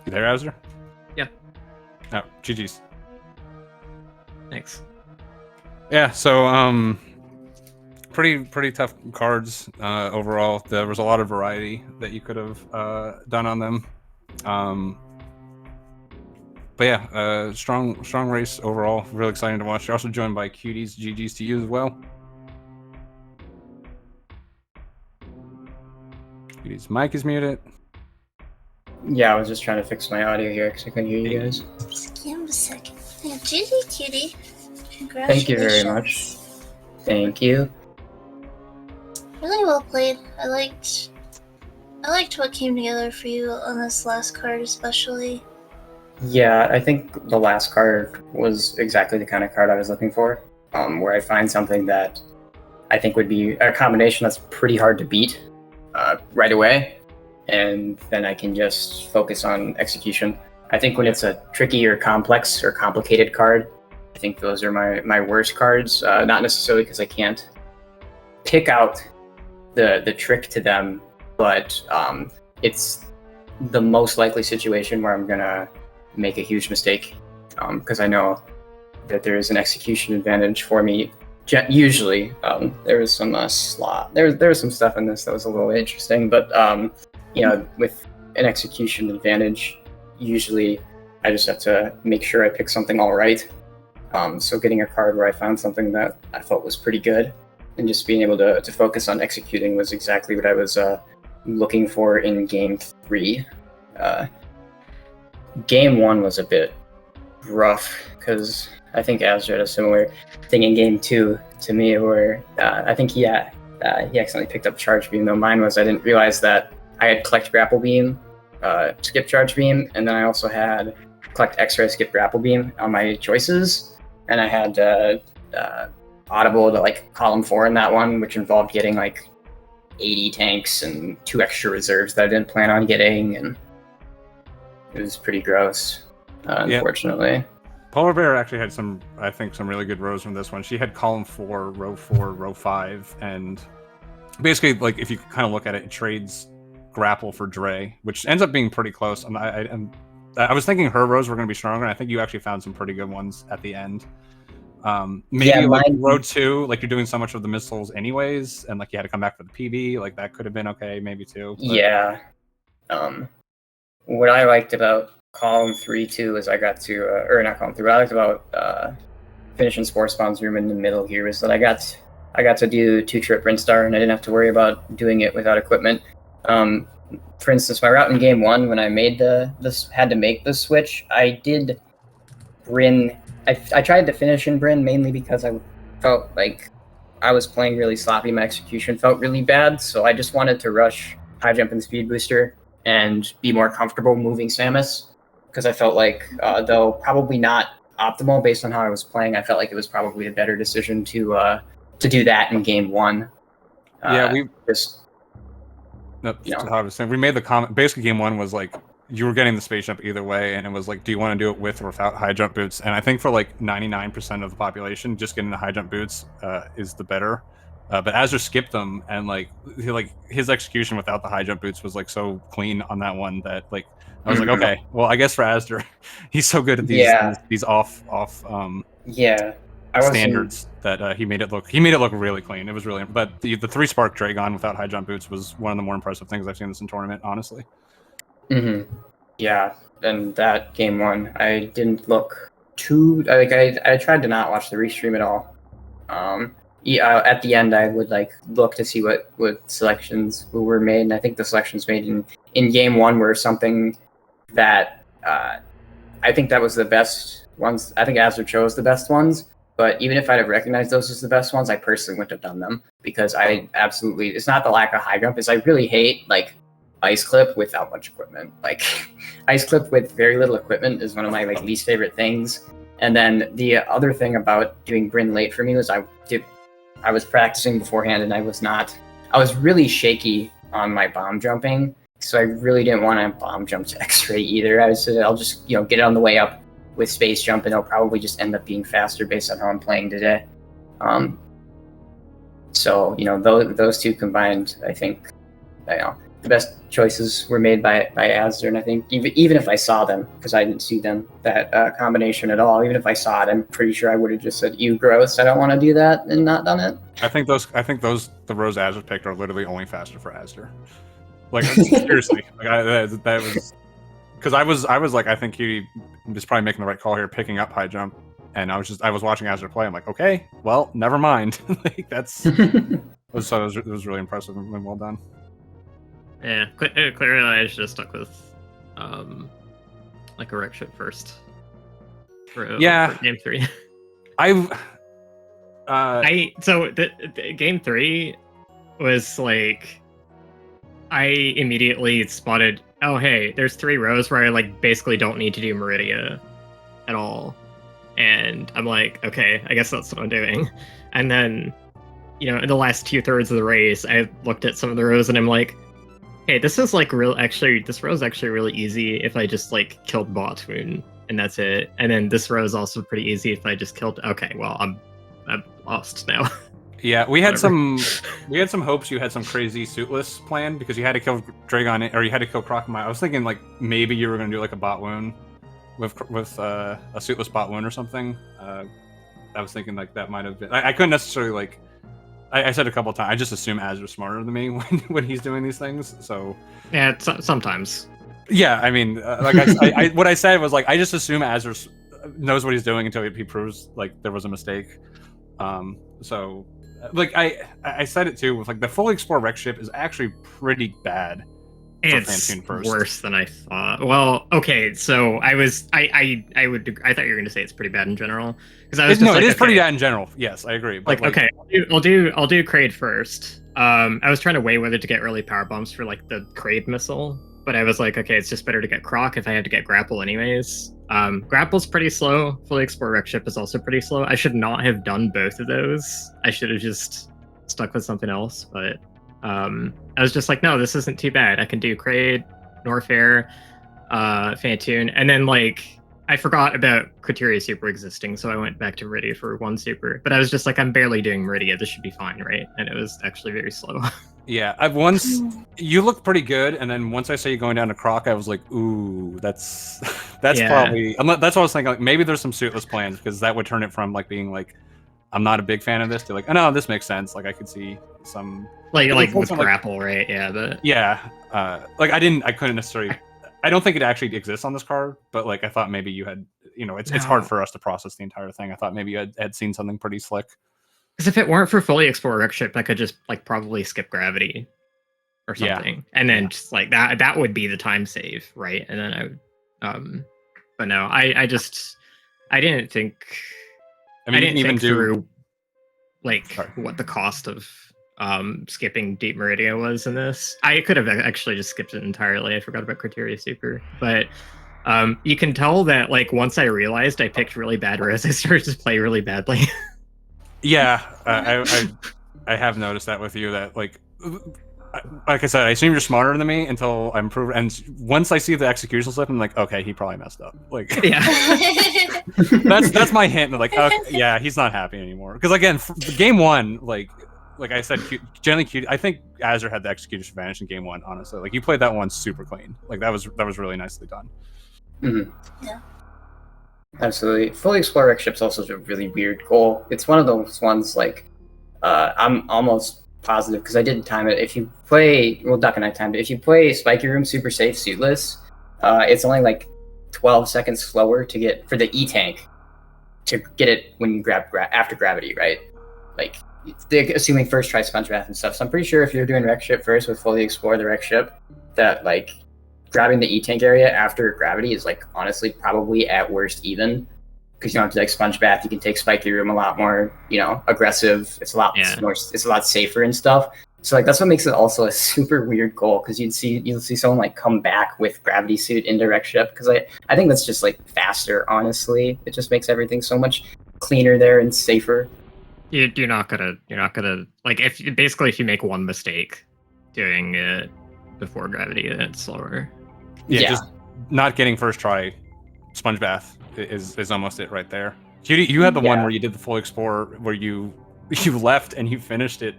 You there, azder? Oh, GG's. Thanks. Yeah, so pretty tough cards overall. There was a lot of variety that you could have done on them. But yeah, strong race overall. Really exciting to watch. You're also joined by Cuties. GG's to you as well. Cuties' mic is muted. Yeah, I was just trying to fix my audio here because I couldn't hear you guys. Just give him a second. Yeah, GG Cutie. Congratulations. Thank you very much. Thank you. Really well played. I liked what came together for you on this last card, especially. Yeah, I think the last card was exactly the kind of card I was looking for, where I find something that I think would be a combination that's pretty hard to beat right away, and then I can just focus on execution. I think when it's a tricky or complex or complicated card, I think those are my worst cards, not necessarily because I can't pick out the trick to them, but it's the most likely situation where I'm gonna make a huge mistake, because I know that there is an execution advantage for me. Usually, there was some slot. There was some stuff in this that was a little interesting, but with an execution advantage, usually I just have to make sure I pick something all right. So getting a card where I found something that I felt was pretty good, and just being able to focus on executing was exactly what I was looking for in Game 3. Game 1 was a bit rough, because I think azder had a similar thing in Game 2 to me, where I think he accidentally picked up Charge Beam, though mine was I didn't realize that I had Collect Grapple Beam, Skip Charge Beam, and then I also had Collect X-Ray, Skip Grapple Beam on my choices, and I had Audible to like Column 4 in that one, which involved getting like 80 tanks and 2 extra reserves that I didn't plan on getting, and it was pretty gross, unfortunately. Polar Bear actually had some really good rows from this one. She had Column 4, Row 4, Row 5, and basically, like, if you kind of look at it, it trades Grapple for Dre, which ends up being pretty close. I was thinking her rows were going to be stronger, and I think you actually found some pretty good ones at the end. Maybe like Row 2, like you're doing so much of the missiles anyways, and like you had to come back for the PB, like that could have been okay, maybe too. But... Yeah. What I liked about Column 3 too is I got to, or not Column 3, what I liked about finishing Spore Spawn's room in the middle here is that I got to do 2-trip Brinstar, and I didn't have to worry about doing it without equipment. For instance, my route in Game 1, when I had to make the switch, I did Bryn. I tried to finish in Bryn mainly because I felt like I was playing really sloppy. My execution felt really bad, so I just wanted to rush High Jump and Speed Booster and be more comfortable moving Samus, because I felt like, though probably not optimal based on how I was playing, I felt like it was probably a better decision to do that in Game 1. Yeah, we made the comment. Basically, Game 1 was like you were getting the space jump either way, and it was like, do you want to do it with or without high jump boots? And I think for like 99% of the population, just getting the high jump boots is the better. But azder skipped them, and like his execution without the high jump boots was like so clean on that one that like I was like, okay, well, I guess for azder, he's so good at these off standards that he made it look really clean. It was really, but the 3-spark Dragon without high jump boots was one of the more impressive things I've seen this in tournament, honestly. Yeah, and that Game 1, I didn't look too like I tried to not watch the restream at all. At the end, I would like look to see what selections were made, and I think the selections made in Game 1 were something that I think that was the best ones. I think azder chose the best ones, but even if I'd have recognized those as the best ones, I personally wouldn't have done them, because it's not the lack of high jump, is I really hate like Ice Clip without much equipment. Like Ice Clip with very little equipment is one of my like least favorite things. And then the other thing about doing Bryn late for me was I was practicing beforehand, and I was really shaky on my bomb jumping, so I really didn't want to bomb jump to X-Ray either. I'll just get it on the way up with space jump, and it'll probably just end up being faster based on how I'm playing today. So those two combined, I think, the best choices were made by azder, and I think even if I saw them, because I didn't see them, that combination at all, even if I saw it, I'm pretty sure I would have just said, "You gross, I don't want to do that," and not done it. I think the rows Azder picked are literally only faster for Azder. Like seriously, like that was because I was like, I think he was probably making the right call here, picking up high jump, and I was watching Azder play. I'm like, okay, well, never mind. Like it was really impressive and well done. Yeah, clearly I should have stuck with like a wreck ship first. For game 3. So the game 3 was like, I immediately spotted, oh hey, there's 3 rows where I like basically don't need to do Meridia at all, and I'm like, okay, I guess that's what I'm doing. And then, you know, in the last 2/3 of the race, I looked at some of the rows and I'm like, hey, this is like this row is actually really easy if I just like killed Bot Moon and that's it. And then this row is also pretty easy if I just killed. Okay, well, I'm lost now. Yeah, we had some hopes you had some crazy suitless plan because you had to kill Dragon or you had to kill Crocomile. I was thinking like maybe you were gonna do like a bot wound with a suitless bot wound or something. I was thinking like that might have been. I couldn't necessarily like. I said a couple of times. I just assume Azer's smarter than me when he's doing these things. So yeah, sometimes. Yeah, I mean, like I what I said was like I just assume Azer knows what he's doing until he proves like there was a mistake. So like I said it too with like the fully explore wreck ship is actually pretty bad. It's worse than I thought. Well, okay, so I thought you were going to say it's pretty bad in general because I was just it is pretty bad in general. Yes, I agree. But like okay, I'll do Kraid first. I was trying to weigh whether to get early power bombs for like the Kraid missile, but I was like, okay, it's just better to get Croc if I had to get Grapple anyways. Grapple's pretty slow. Fully explore wreck ship is also pretty slow. I should not have done both of those. I should have just stuck with something else, but. I was just like, no, this isn't too bad. I can do Kraid, Norfair, Fantoon, and then like I forgot about Criteria Super existing, so I went back to Meridia for 1 super. But I was just like, I'm barely doing Meridia. This should be fine, right? And it was actually very slow. Yeah, you looked pretty good, and then once I saw you going down to Croc, I was like, ooh, that's probably. That's what I was thinking. Like maybe there's some suitless plans because that would turn it from like being like, I'm not a big fan of this to like, oh no, this makes sense. Like I could see some. Like with Grapple, right? Yeah, but yeah, like I couldn't necessarily. I don't think it actually exists on this card, but like I thought maybe you had, you know, it's hard for us to process the entire thing. I thought maybe you had seen something pretty slick. Because if it weren't for fully explore wreck ship, I could just like probably skip gravity or something, and then just like that would be the time save, right? And then I would, but no, I didn't think. I mean, I didn't even think through like what the cost of skipping Deep Meridia was in this. I could have actually just skipped it entirely. I forgot about Criteria Super, but you can tell that like once I realized I picked really bad rows, I started to play really badly. Yeah, I have noticed that with you that like I said, I assume you're smarter than me until I'm proven. And once I see the execution slip, I'm like, okay, he probably messed up. Like, yeah, that's my hint. Like, okay, yeah, he's not happy anymore. Because again, game 1, like I said, generally cute. I think Azzer had the execution advantage in game 1. Honestly, like you played that one super clean. Like that was really nicely done. Mm-hmm. Yeah. Absolutely. Fully explore wreck ship's also a really weird goal. It's one of those ones like I'm almost positive because I didn't time it. If you play, well, Duck and I timed it. If you play Spiky Room super safe suitless, it's only like 12 seconds slower to get for the E tank to get it when you grab after gravity, right? Like assuming first try sponge bath and stuff. So I'm pretty sure if you're doing wreck ship first with fully explore the wreck ship, that like grabbing the E tank area after gravity is like honestly probably at worst even. Because you don't have to like sponge bath, you can take Spiky Room a lot more, aggressive. It's a lot more, it's a lot safer and stuff. So like that's what makes it also a super weird goal because you'll see someone like come back with gravity suit into wreck ship because I think that's just like faster. Honestly, it just makes everything so much cleaner there and safer. You're not gonna like if you make one mistake doing it before gravity, then it's slower. Yeah, just not getting first try sponge bath is almost it right there. You had the one where you did the full explore where you left and you finished it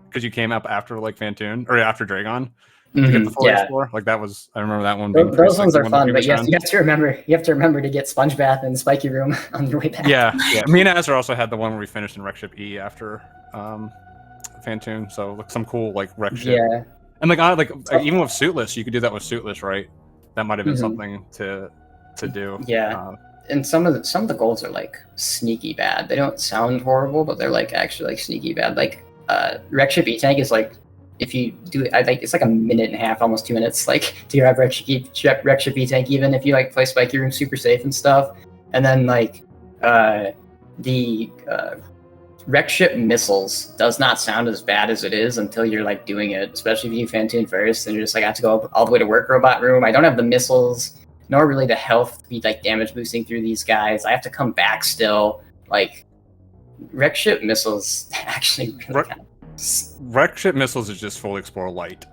because you came up after like Fantoon or after Dragon. to get the fully Yeah, explore. Like that was, I remember that one being pretty those sick, ones the are one that fun, you but was yes, on. you have to remember to get Sponge Bath and Spiky Room on your way back. Yeah, yeah. Me and Azzer also had the one where we finished in Wreck Ship E after Fantoon. So like some cool like Wreck Ship. Yeah. And like even with Suitless, you could do that with Suitless, right? That might have been something to do. Yeah. And some of the goals are like sneaky bad. They don't sound horrible, but they're like actually like sneaky bad. Like Wreck Ship E Tank is like if you do it, I think it's like a minute and a half, almost 2 minutes, like to grab Wreck Ship E Tank, even if you like play Spiky Room super safe and stuff. And then like the Wreck Ship Missiles does not sound as bad as it is until you're like doing it, especially if you do Fantoon first and you're just like I have to go all the way to Work Robot Room. I don't have the missiles nor really the health to be like damage boosting through these guys. I have to come back still. Like Wreck Ship Missiles actually really Wreck Ship Missiles is just full explore light.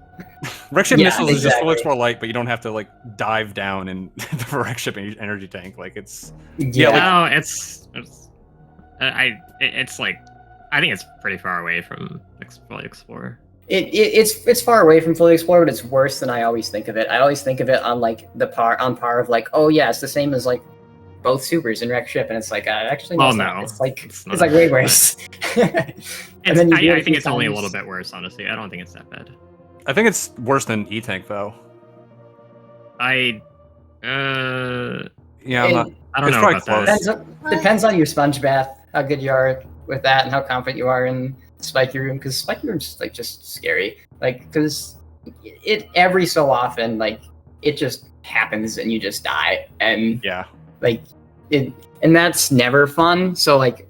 Wreck Ship Missiles is just full explore light, but you don't have to like dive down in the Wreck Ship energy tank. Like it's no, it's like I think it's pretty far away from fully explore. It's far away from fully explore, but it's worse than I always think of it. I always think of it on like on par of like, oh yeah, it's the same as like both supers in Wreck Ship, and it's like actually well, no, it's like way worse. And then I think it's only a little bit worse, honestly. I don't think it's that bad. I think it's worse than E Tank though. Yeah, I don't know about that. Depends on your Sponge Bath, how good you are with that, and how confident you are in Spiky Room, because Spiky Room's like just scary, like because it every so often like it just happens and you just die, and like it, and that's never fun. So like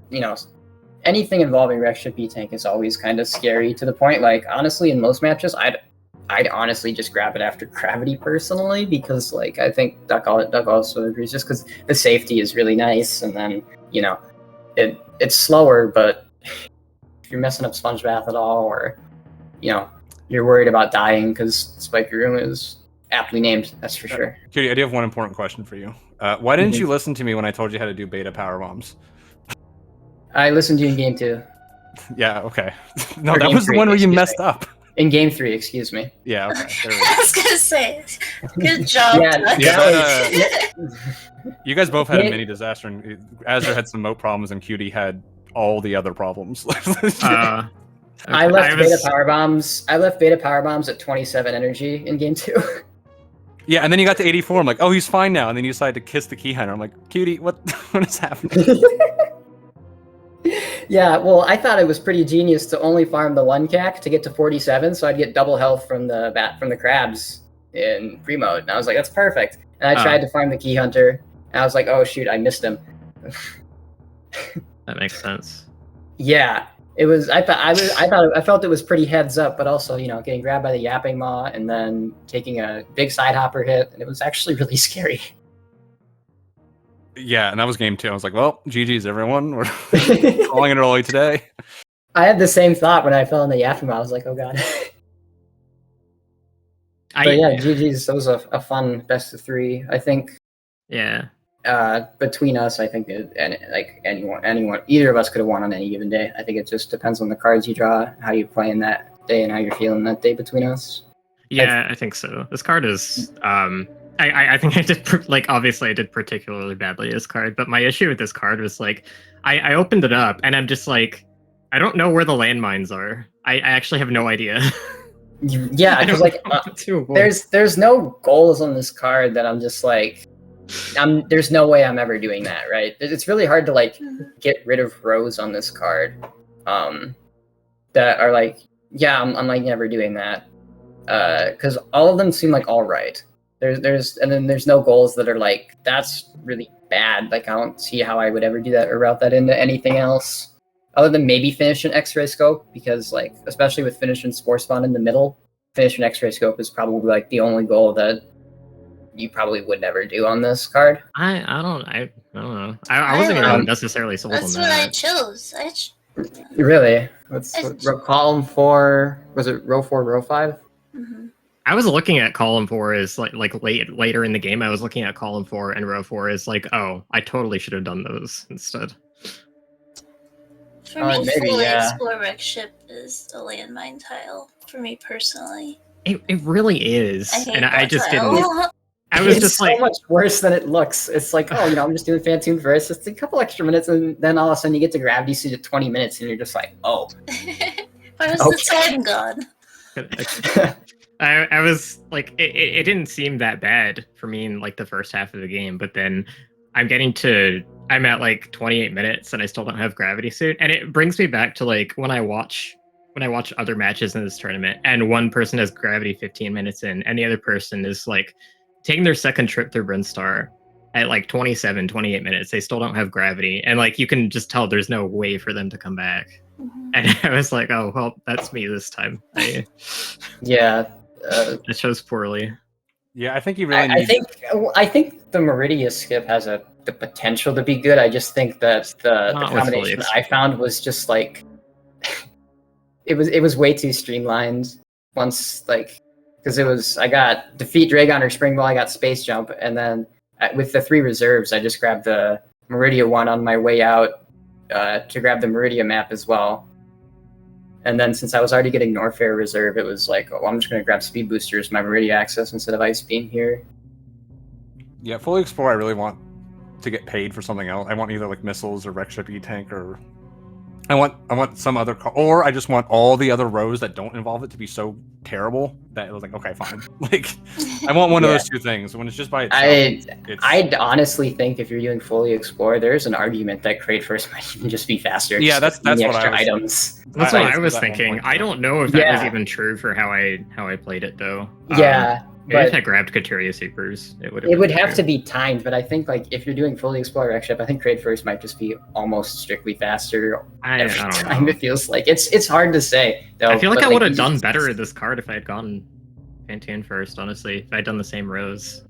anything involving Wreck Ship E Tank is always kind of scary to the point like honestly in most matches I'd honestly just grab it after Gravity personally, because like I think Duck also agrees, just because the safety is really nice, and then it's slower, but if you're messing up Sponge Bath at all, or you're worried about dying because Spiky Room is aptly named, that's for sure. Cutie, I do have one important question for you. Why didn't you listen to me when I told you how to do beta power bombs? I listened to you in game 2. Yeah, okay. No, that was the one where you messed up. In game 3, excuse me. Yeah, okay. I was gonna say, good job. You guys both had a mini disaster, and Azzer had some moat problems, and Cutie had all the other problems. I left beta power bombs. I left beta power bombs at 27 energy in game 2. Yeah, and then you got to 84. I'm like, oh, he's fine now. And then you decided to kiss the key hunter. I'm like, Cutie, what is happening? Yeah, well, I thought it was pretty genius to only farm the 1 cac to get to 47, so I'd get double health from the crabs in pre-mode. And I was like, that's perfect. And I tried to farm the key hunter, and I was like, oh shoot, I missed him. That makes sense. Yeah, it was. I felt it was pretty heads up, but also getting grabbed by the yapping maw and then taking a big side hopper hit, and it was actually really scary. Yeah, and that was game 2. I was like, well, GG's everyone. We're calling it early today. I had the same thought when I fell in the yapping maw. I was like, oh god. But yeah, GG's. That was a fun best of 3. I think. Yeah. Between us, I think anyone, either of us could have won on any given day. I think it just depends on the cards you draw, how you play in that day, and how you're feeling that day between us. Yeah, I think so. This card is. I think I did obviously I did particularly badly this card, but my issue with this card was like I opened it up and I'm just like I don't know where the landmines are. I actually have no idea. Yeah, because like there's no goals on this card that I'm just like there's no way I'm ever doing that, right? It's really hard to like get rid of rows on this card that are like I'm like never doing that because all of them seem like all right. There's no goals that are like that's really bad. Like I don't see how I would ever do that or route that into anything else other than maybe finish an X-ray scope, because like especially with finish and spore spawn in the middle, finish an X-ray scope is probably like the only goal that you probably would never do on this card. I don't know. I wasn't even necessarily sold on that. That's what I chose. Really? Column 4, was it row 4, row 5? Mm-hmm. I was looking at column 4 as like later in the game. I was looking at column 4 and row 4 as like, oh, I totally should have done those instead. For me, fully explore Wreck Ship is a landmine tile. For me personally. It really is, I hate and I that just trial. didn't. I was It's just so like, much worse than it looks. It's like, oh, I'm just doing Phantom first. It's a couple extra minutes, and then all of a sudden you get to Gravity Suit at 20 minutes, and you're just like, oh. Where's the time gone? I was like, it didn't seem that bad for me in like the first half of the game, but then I'm at like 28 minutes and I still don't have Gravity Suit, and it brings me back to like when I watch other matches in this tournament, and one person has Gravity 15 minutes in, and the other person is like taking their second trip through Brinstar at like 27, 28 minutes. They still don't have Gravity, and like you can just tell there's no way for them to come back. And I was like, oh well, that's me this time. Yeah. It shows poorly. Yeah, I think you really I need. I think the Meridia skip has the potential to be good. I just think that the Not with combination fully I found was just like it was way too streamlined. Once like because I got defeat Dragon or Spring Ball, I got Space Jump, and then with the 3 reserves, I just grabbed the Meridia one on my way out to grab the Meridia map as well. And then since I was already getting Norfair Reserve, it was like, oh, I'm just going to grab Speed Boosters, my Meridia access instead of Ice Beam here. Yeah, fully explore. I really want to get paid for something else. I want either like missiles or Wreck Ship E-Tank, or I want some other or I just want all the other rows that don't involve it to be so terrible that it was like, okay, fine. Like I want one of those two things. When it's just by itself, I'd honestly think if you're doing fully explore, there's an argument that Crate First might even just be faster. Yeah, that's the what extra I was, items. That's what I was thinking. I don't know if that was Yeah. even true for how I played it though. Yeah, Maybe if but I grabbed Kateria Supers, it would. it would have to be timed. But I think like if you're doing fully explore Wreck Ship, I think Crate First might just be almost strictly faster every don't time. know. It feels like it's hard to say. Though, I feel like but, I would have you done just- better this card if I had gone Fantoon first, honestly. If I had done the same rows.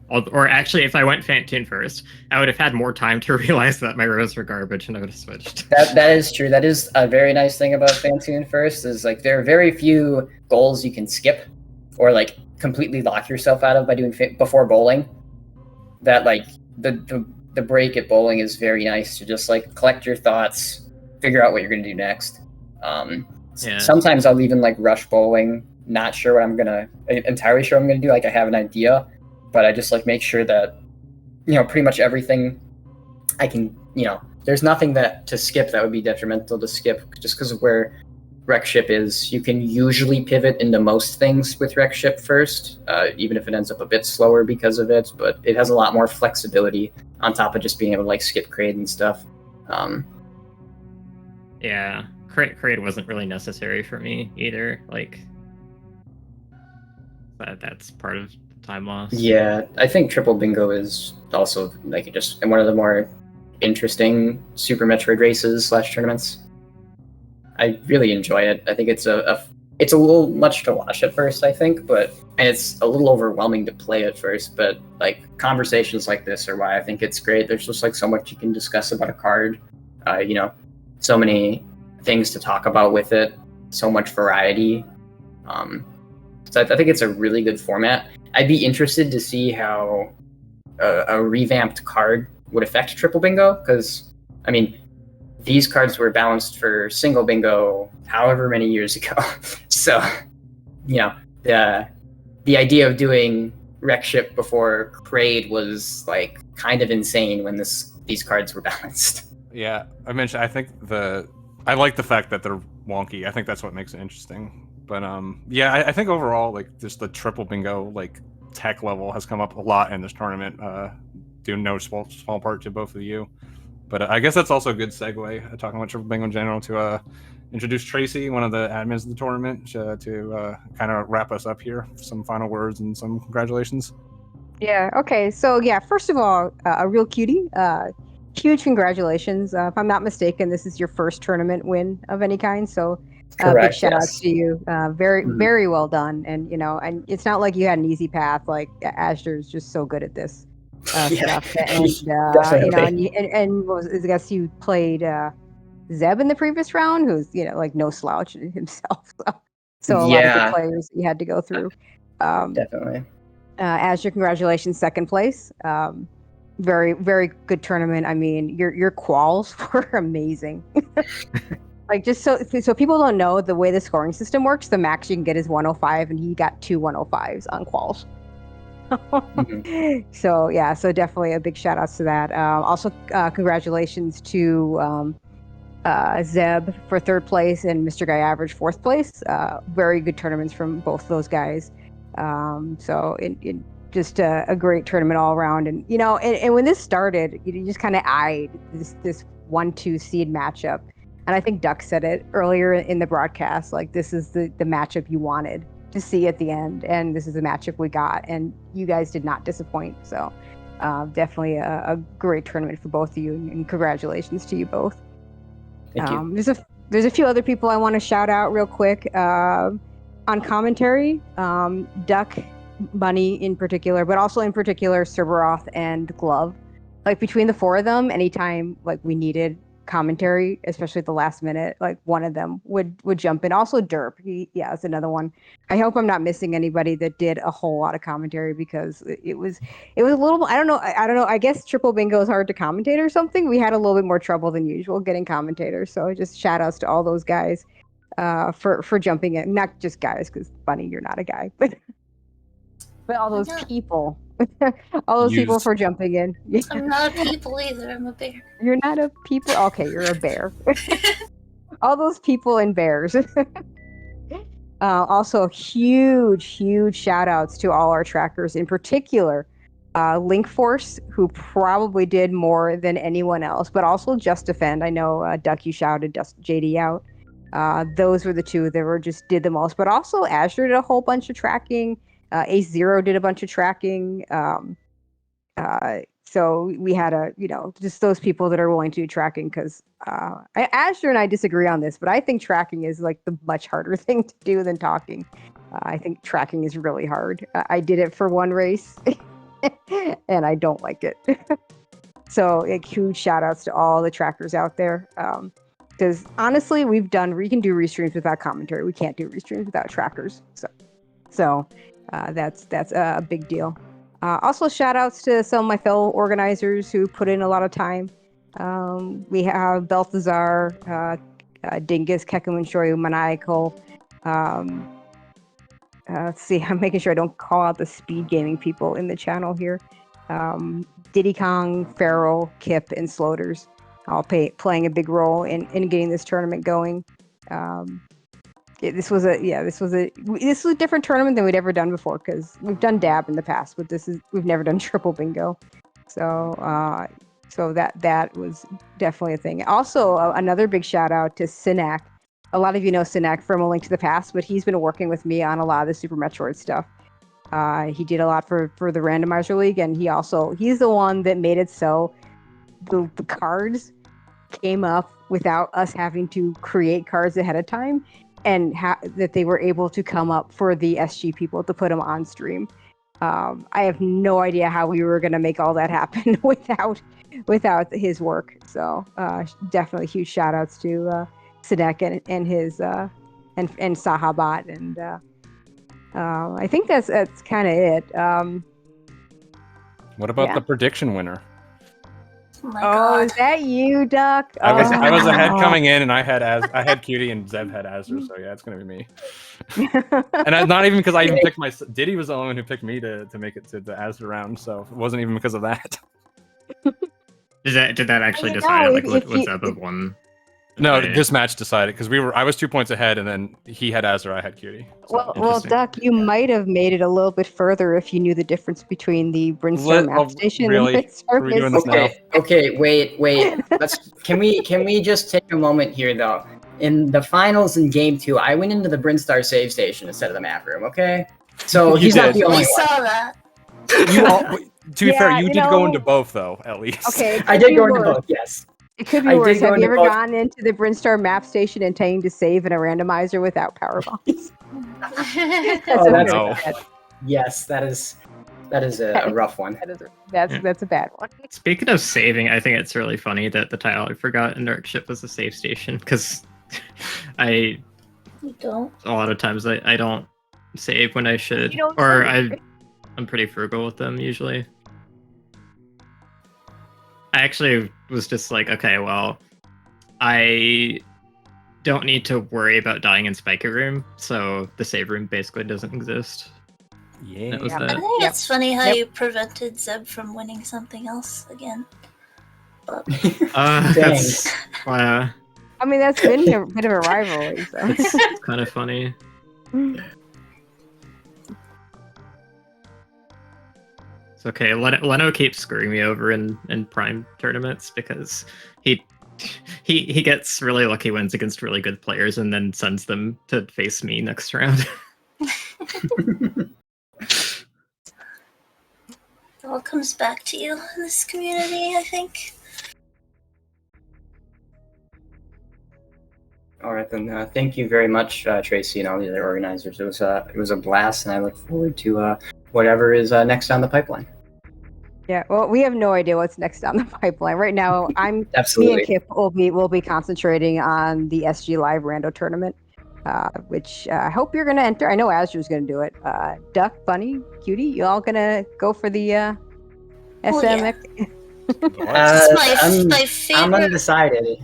Or actually, if I went Fantoon first, I would have had more time to realize that my rows were garbage, and I would have switched. That is true. That is a very nice thing about Fantoon First is like there are very few goals you can skip or like completely lock yourself out of by doing before bowling. That like the break at bowling is very nice to just like collect your thoughts, figure out what you're gonna do next. Yeah. Sometimes I'll even like rush bowling, not sure what I'm gonna entirely sure I'm gonna do. Like I have an idea, but I just like make sure that pretty much everything I can there's nothing that to skip that would be detrimental to skip just because of where Wreck Ship is. You can usually pivot into most things with Wreck Ship first, even if it ends up a bit slower because of it, but it has a lot more flexibility on top of just being able to like skip Crate and stuff. Yeah, Crate wasn't really necessary for me either. Like, that's part of time loss. Yeah, I think Triple Bingo is also like just one of the more interesting Super Metroid races / tournaments. I really enjoy it. I think it's it's a little much to watch at first, I think, and it's a little overwhelming to play at first. But like conversations like this are why I think it's great. There's just like so much you can discuss about a card. So many things to talk about with it. So much variety. So I think it's a really good format. I'd be interested to see how a revamped card would affect Triple Bingo, because I mean, these cards were balanced for single bingo however many years ago. So, the idea of doing Wreck Ship before Crate was like kind of insane when these cards were balanced. Yeah, I think I like the fact that they're wonky. I think that's what makes it interesting. But yeah, I think overall, like just the Triple Bingo like tech level has come up a lot in this tournament. Due no small part to both of you. But I guess that's also a good segue, talking about Triple Bingo in general, to introduce Tracy, one of the admins of the tournament, to kind of wrap us up here. Some final words and some congratulations. Yeah, okay. So, yeah, first of all, ARealCutie, huge congratulations. If I'm not mistaken, this is your first tournament win of any kind. So, Correct, big shout out yes. to you. Very well done. And, and it's not like you had an easy path. Like, Azder's just so good at this. Yeah, Stuff. And definitely. and I guess you played Zeb in the previous round, who's like no slouch himself. So a lot of good players you had to go through. Definitely. Azure, congratulations, second place. Very very good tournament. I mean, your quals were amazing. Like, just so people don't know, the way the scoring system works, the max you can get is 105, and he got 2 105s on quals. So yeah, so definitely a big shout outs to that. Also, congratulations to Zeb for 3rd place and Mr. Guy Average 4th place. Very good tournaments from both those guys. So it just a great tournament all around. And you know, and when this started, you just kind of eyed this 1-2 seed matchup. And I think Duck said it earlier in the broadcast, like this is the matchup you wanted to see at the end, and this is the matchup we got, and you guys did not disappoint. So definitely a great tournament for both of you, and congratulations to you both. Thank you. There's a few other people I want to shout out real quick. On commentary, Duck, Bunny in particular, but also in particular Cerberoth and Glove. Like between the 4 of them, anytime like we needed commentary, especially at the last minute, like one of them would jump in. Also Derp, it's another one. I hope I'm not missing anybody that did a whole lot of commentary, because it was a little, I don't know, I guess Triple Bingo is hard to commentate or something. We had a little bit more trouble than usual getting commentators, so just shout outs to all those guys for jumping in. Not just guys, because Bunny, you're not a guy, but all those people. All those people for jumping in. I'm not a people either. I'm a bear. You're not a people? Okay, you're a bear. All those people and bears. Also, huge shout outs to all our trackers, in particular Link Force, who probably did more than anyone else, but also Just Defend. I know Duck, you shouted JD out. Those were the 2 that did the most, but also Azure did a whole bunch of tracking. Ace Zero did a bunch of tracking. So we had just those people that are willing to do tracking, because Azure and I disagree on this, but I think tracking is like the much harder thing to do than talking. I think tracking is really hard. I did it for one race and I don't like it. So huge shout outs to all the trackers out there. Because honestly, we can do restreams without commentary. We can't do restreams without trackers. So that's a big deal. Also, shout outs to some of my fellow organizers who put in a lot of time. We have Balthazar, Dingus, Kekuman Shoyu, Maniacal. Let's see, I'm making sure I don't call out the SpeedGaming people in the channel here. Diddy Kong, Farrell, Kip, and Sloters, all playing a big role in getting this tournament going. This was a different tournament than we'd ever done before, because we've done dab in the past, but we've never done triple bingo. So that was definitely a thing. Also, another big shout out to Sinak. A lot of you know Sinak from A Link to the Past, but he's been working with me on a lot of the Super Metroid stuff. He did a lot for the Randomizer League, and he's the one that made it so the cards came up without us having to create cards ahead of time, and that they were able to come up for the SG people to put them on stream. I have no idea how we were going to make all that happen without his work. So definitely huge shout outs to Sinek and his and Sahabat, and I think that's kind of it. What about the prediction winner? Oh my God. Is that you, Duck? I was ahead coming in, and I had Cutie, and Zeb had Azder, so yeah, it's gonna be me. And not even because I even picked Diddy was the only one who picked me to make it to the Azder round, so it wasn't even because of that. Did that actually decide what Zeb have won? No, this match decided, because I was 2 points ahead, and then he had Azder, I had Cutie. So. Well, Duck, you might have made it a little bit further if you knew the difference between the Brinstar map station really? and the Are we doing this now? Okay, wait. Can we just take a moment here, though? In the finals in Game 2, I went into the Brinstar save station instead of the map room, okay? So he's not the only We one. saw that. To be fair, you did go into both, though, at least. Okay, I did go into both, yes. It could be I did worse. go Have you into ever both. gone into the Brinstar map station intending to save in a randomizer without power bombs? Yes, that is a rough one. That's a bad one. Speaking of saving, I think it's really funny that the title I forgot in Dark Ship was a save station, because You don't. a lot of times I don't save when I should, You don't or save. I'm pretty frugal with them usually. I actually was just like, okay, well, I don't need to worry about dying in Spiker Room, so the save room basically doesn't exist. Yeah. That was Yeah. I it. think Yep. it's funny how Yep. you prevented Zeb from winning something else again. But Dang. That's uh, I mean, that's been a bit of a rivalry. So. it's kind of funny. It's okay. Leno keeps screwing me over in Prime tournaments because he gets really lucky wins against really good players and then sends them to face me next round. it all comes back to you in this community, I think. All right, then. Thank you very much, Tracy, and all the other organizers. It was a blast, and I look forward to whatever is next on the pipeline. Yeah, well, we have no idea what's next on the pipeline right now. Me Absolutely. and Kip will be concentrating on the SG Live Rando tournament, which I hope you're going to enter. I know Azur's going to do it. Duck, Bunny, Cutie, you all going to go for the Oh, SM? yeah. It's my I'm favorite. undecided.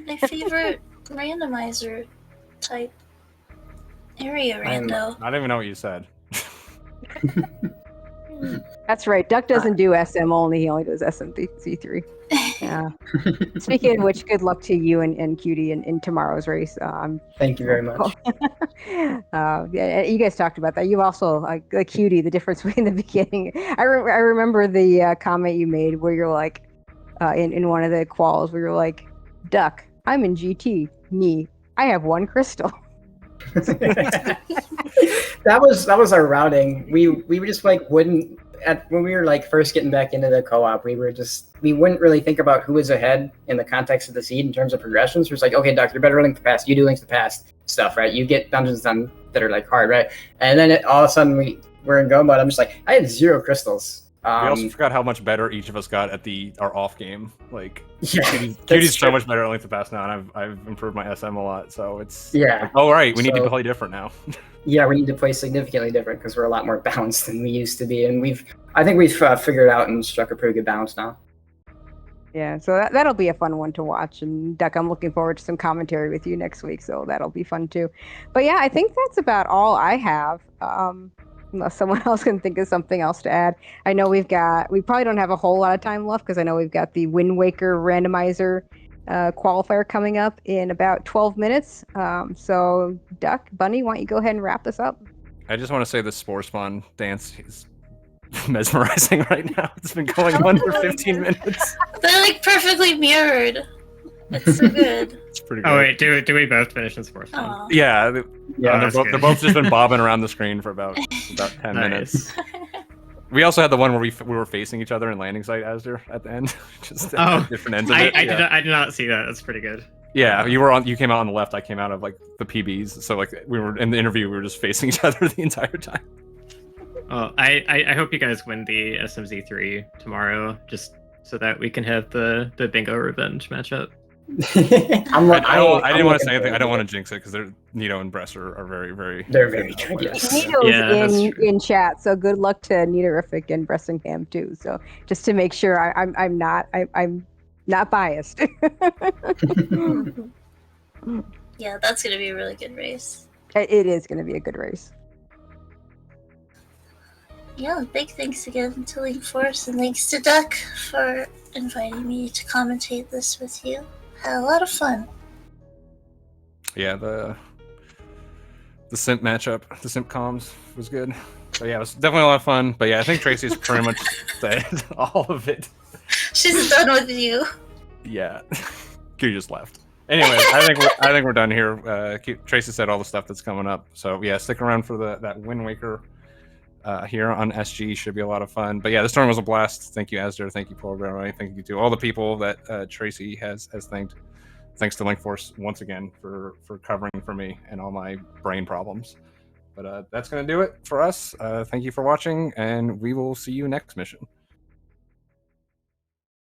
My favorite randomizer type. Area rando. I don't even know what you said. That's right. Duck doesn't do SM only. He only does SMC3. Yeah. Speaking of which, good luck to you and Cutie in tomorrow's race. Thank you very much. Yeah, you guys talked about that. You've also like Cutie, the difference between the beginning. I remember the comment you made where you're like, in one of the quals where you're like, Duck, I'm in GT. Me, I have one crystal. that was our routing. We were just like wouldn't when we were like first getting back into the co-op, we wouldn't really think about who was ahead in the context of the seed in terms of progressions. We're just like, okay, Doc, you're better link the past. You do links the past stuff, right? You get dungeons done that are like hard, right? And then all of a sudden we're in go mode. I'm just like, I had 0 crystals. We also forgot how much better each of us got at our off game. Like, Yeah, Cutie's so much better at Link the Past now, and I've improved my SM a lot. So it's Yeah. Like, right, we need to play different now. Yeah, we need to play significantly different because we're a lot more balanced than we used to be, and I think we've figured out and struck a pretty good balance now. Yeah, so that'll be a fun one to watch. And Duck, I'm looking forward to some commentary with you next week, so that'll be fun too. But yeah, I think that's about all I have. Unless someone else can think of something else to add. I know we probably don't have a whole lot of time left because I know we've got the Wind Waker randomizer qualifier coming up in about 12 minutes. So Duck, Bunny, why don't you go ahead and wrap this up? I just want to say the Spore Spawn dance is mesmerizing right now. It's been going on for 15 minutes. They're like perfectly mirrored. It's so good. It's pretty good. Oh wait, do we both finish in sports? Aw. Yeah, that's they're good. both just been bobbing around the screen for about 10 minutes. We also had the one where we were facing each other in landing site Azder at the end, just at different ends of it. I did not see that. That's pretty good. Yeah, you came out on the left. I came out of like the PBs. So like we were in the interview, we were just facing each other the entire time. Well, I hope you guys win the SMZ3 tomorrow, just so that we can have the bingo revenge matchup. I didn't want to say anything. I don't want to jinx it because Nito and Bress are very, very. They're very good. Yes. Nito's in chat, so good luck to Nitorific and Bressingham too. So just to make sure I'm not biased. Yeah, that's gonna be a really good race. It is going to be a good race. Yeah, big thanks again to Link Force and thanks to Duck for inviting me to commentate this with you. Had a lot of fun. Yeah, the simp matchup, the simp comms was good. So yeah, it was definitely a lot of fun. But yeah, I think Tracy's pretty much said all of it. She's done with you. Yeah, you just left. Anyways, I think we're done here. Tracy said all the stuff that's coming up. So yeah, stick around for that Wind Waker here on SG. Should be a lot of fun. But yeah, this tournament was a blast. Thank you, Azder. Thank you, Paul Brown. Thank you to all the people that Tracy has thanked. Thanks to Link Force once again for covering for me and all my brain problems. But that's going to do it for us. Thank you for watching, and we will see you next mission.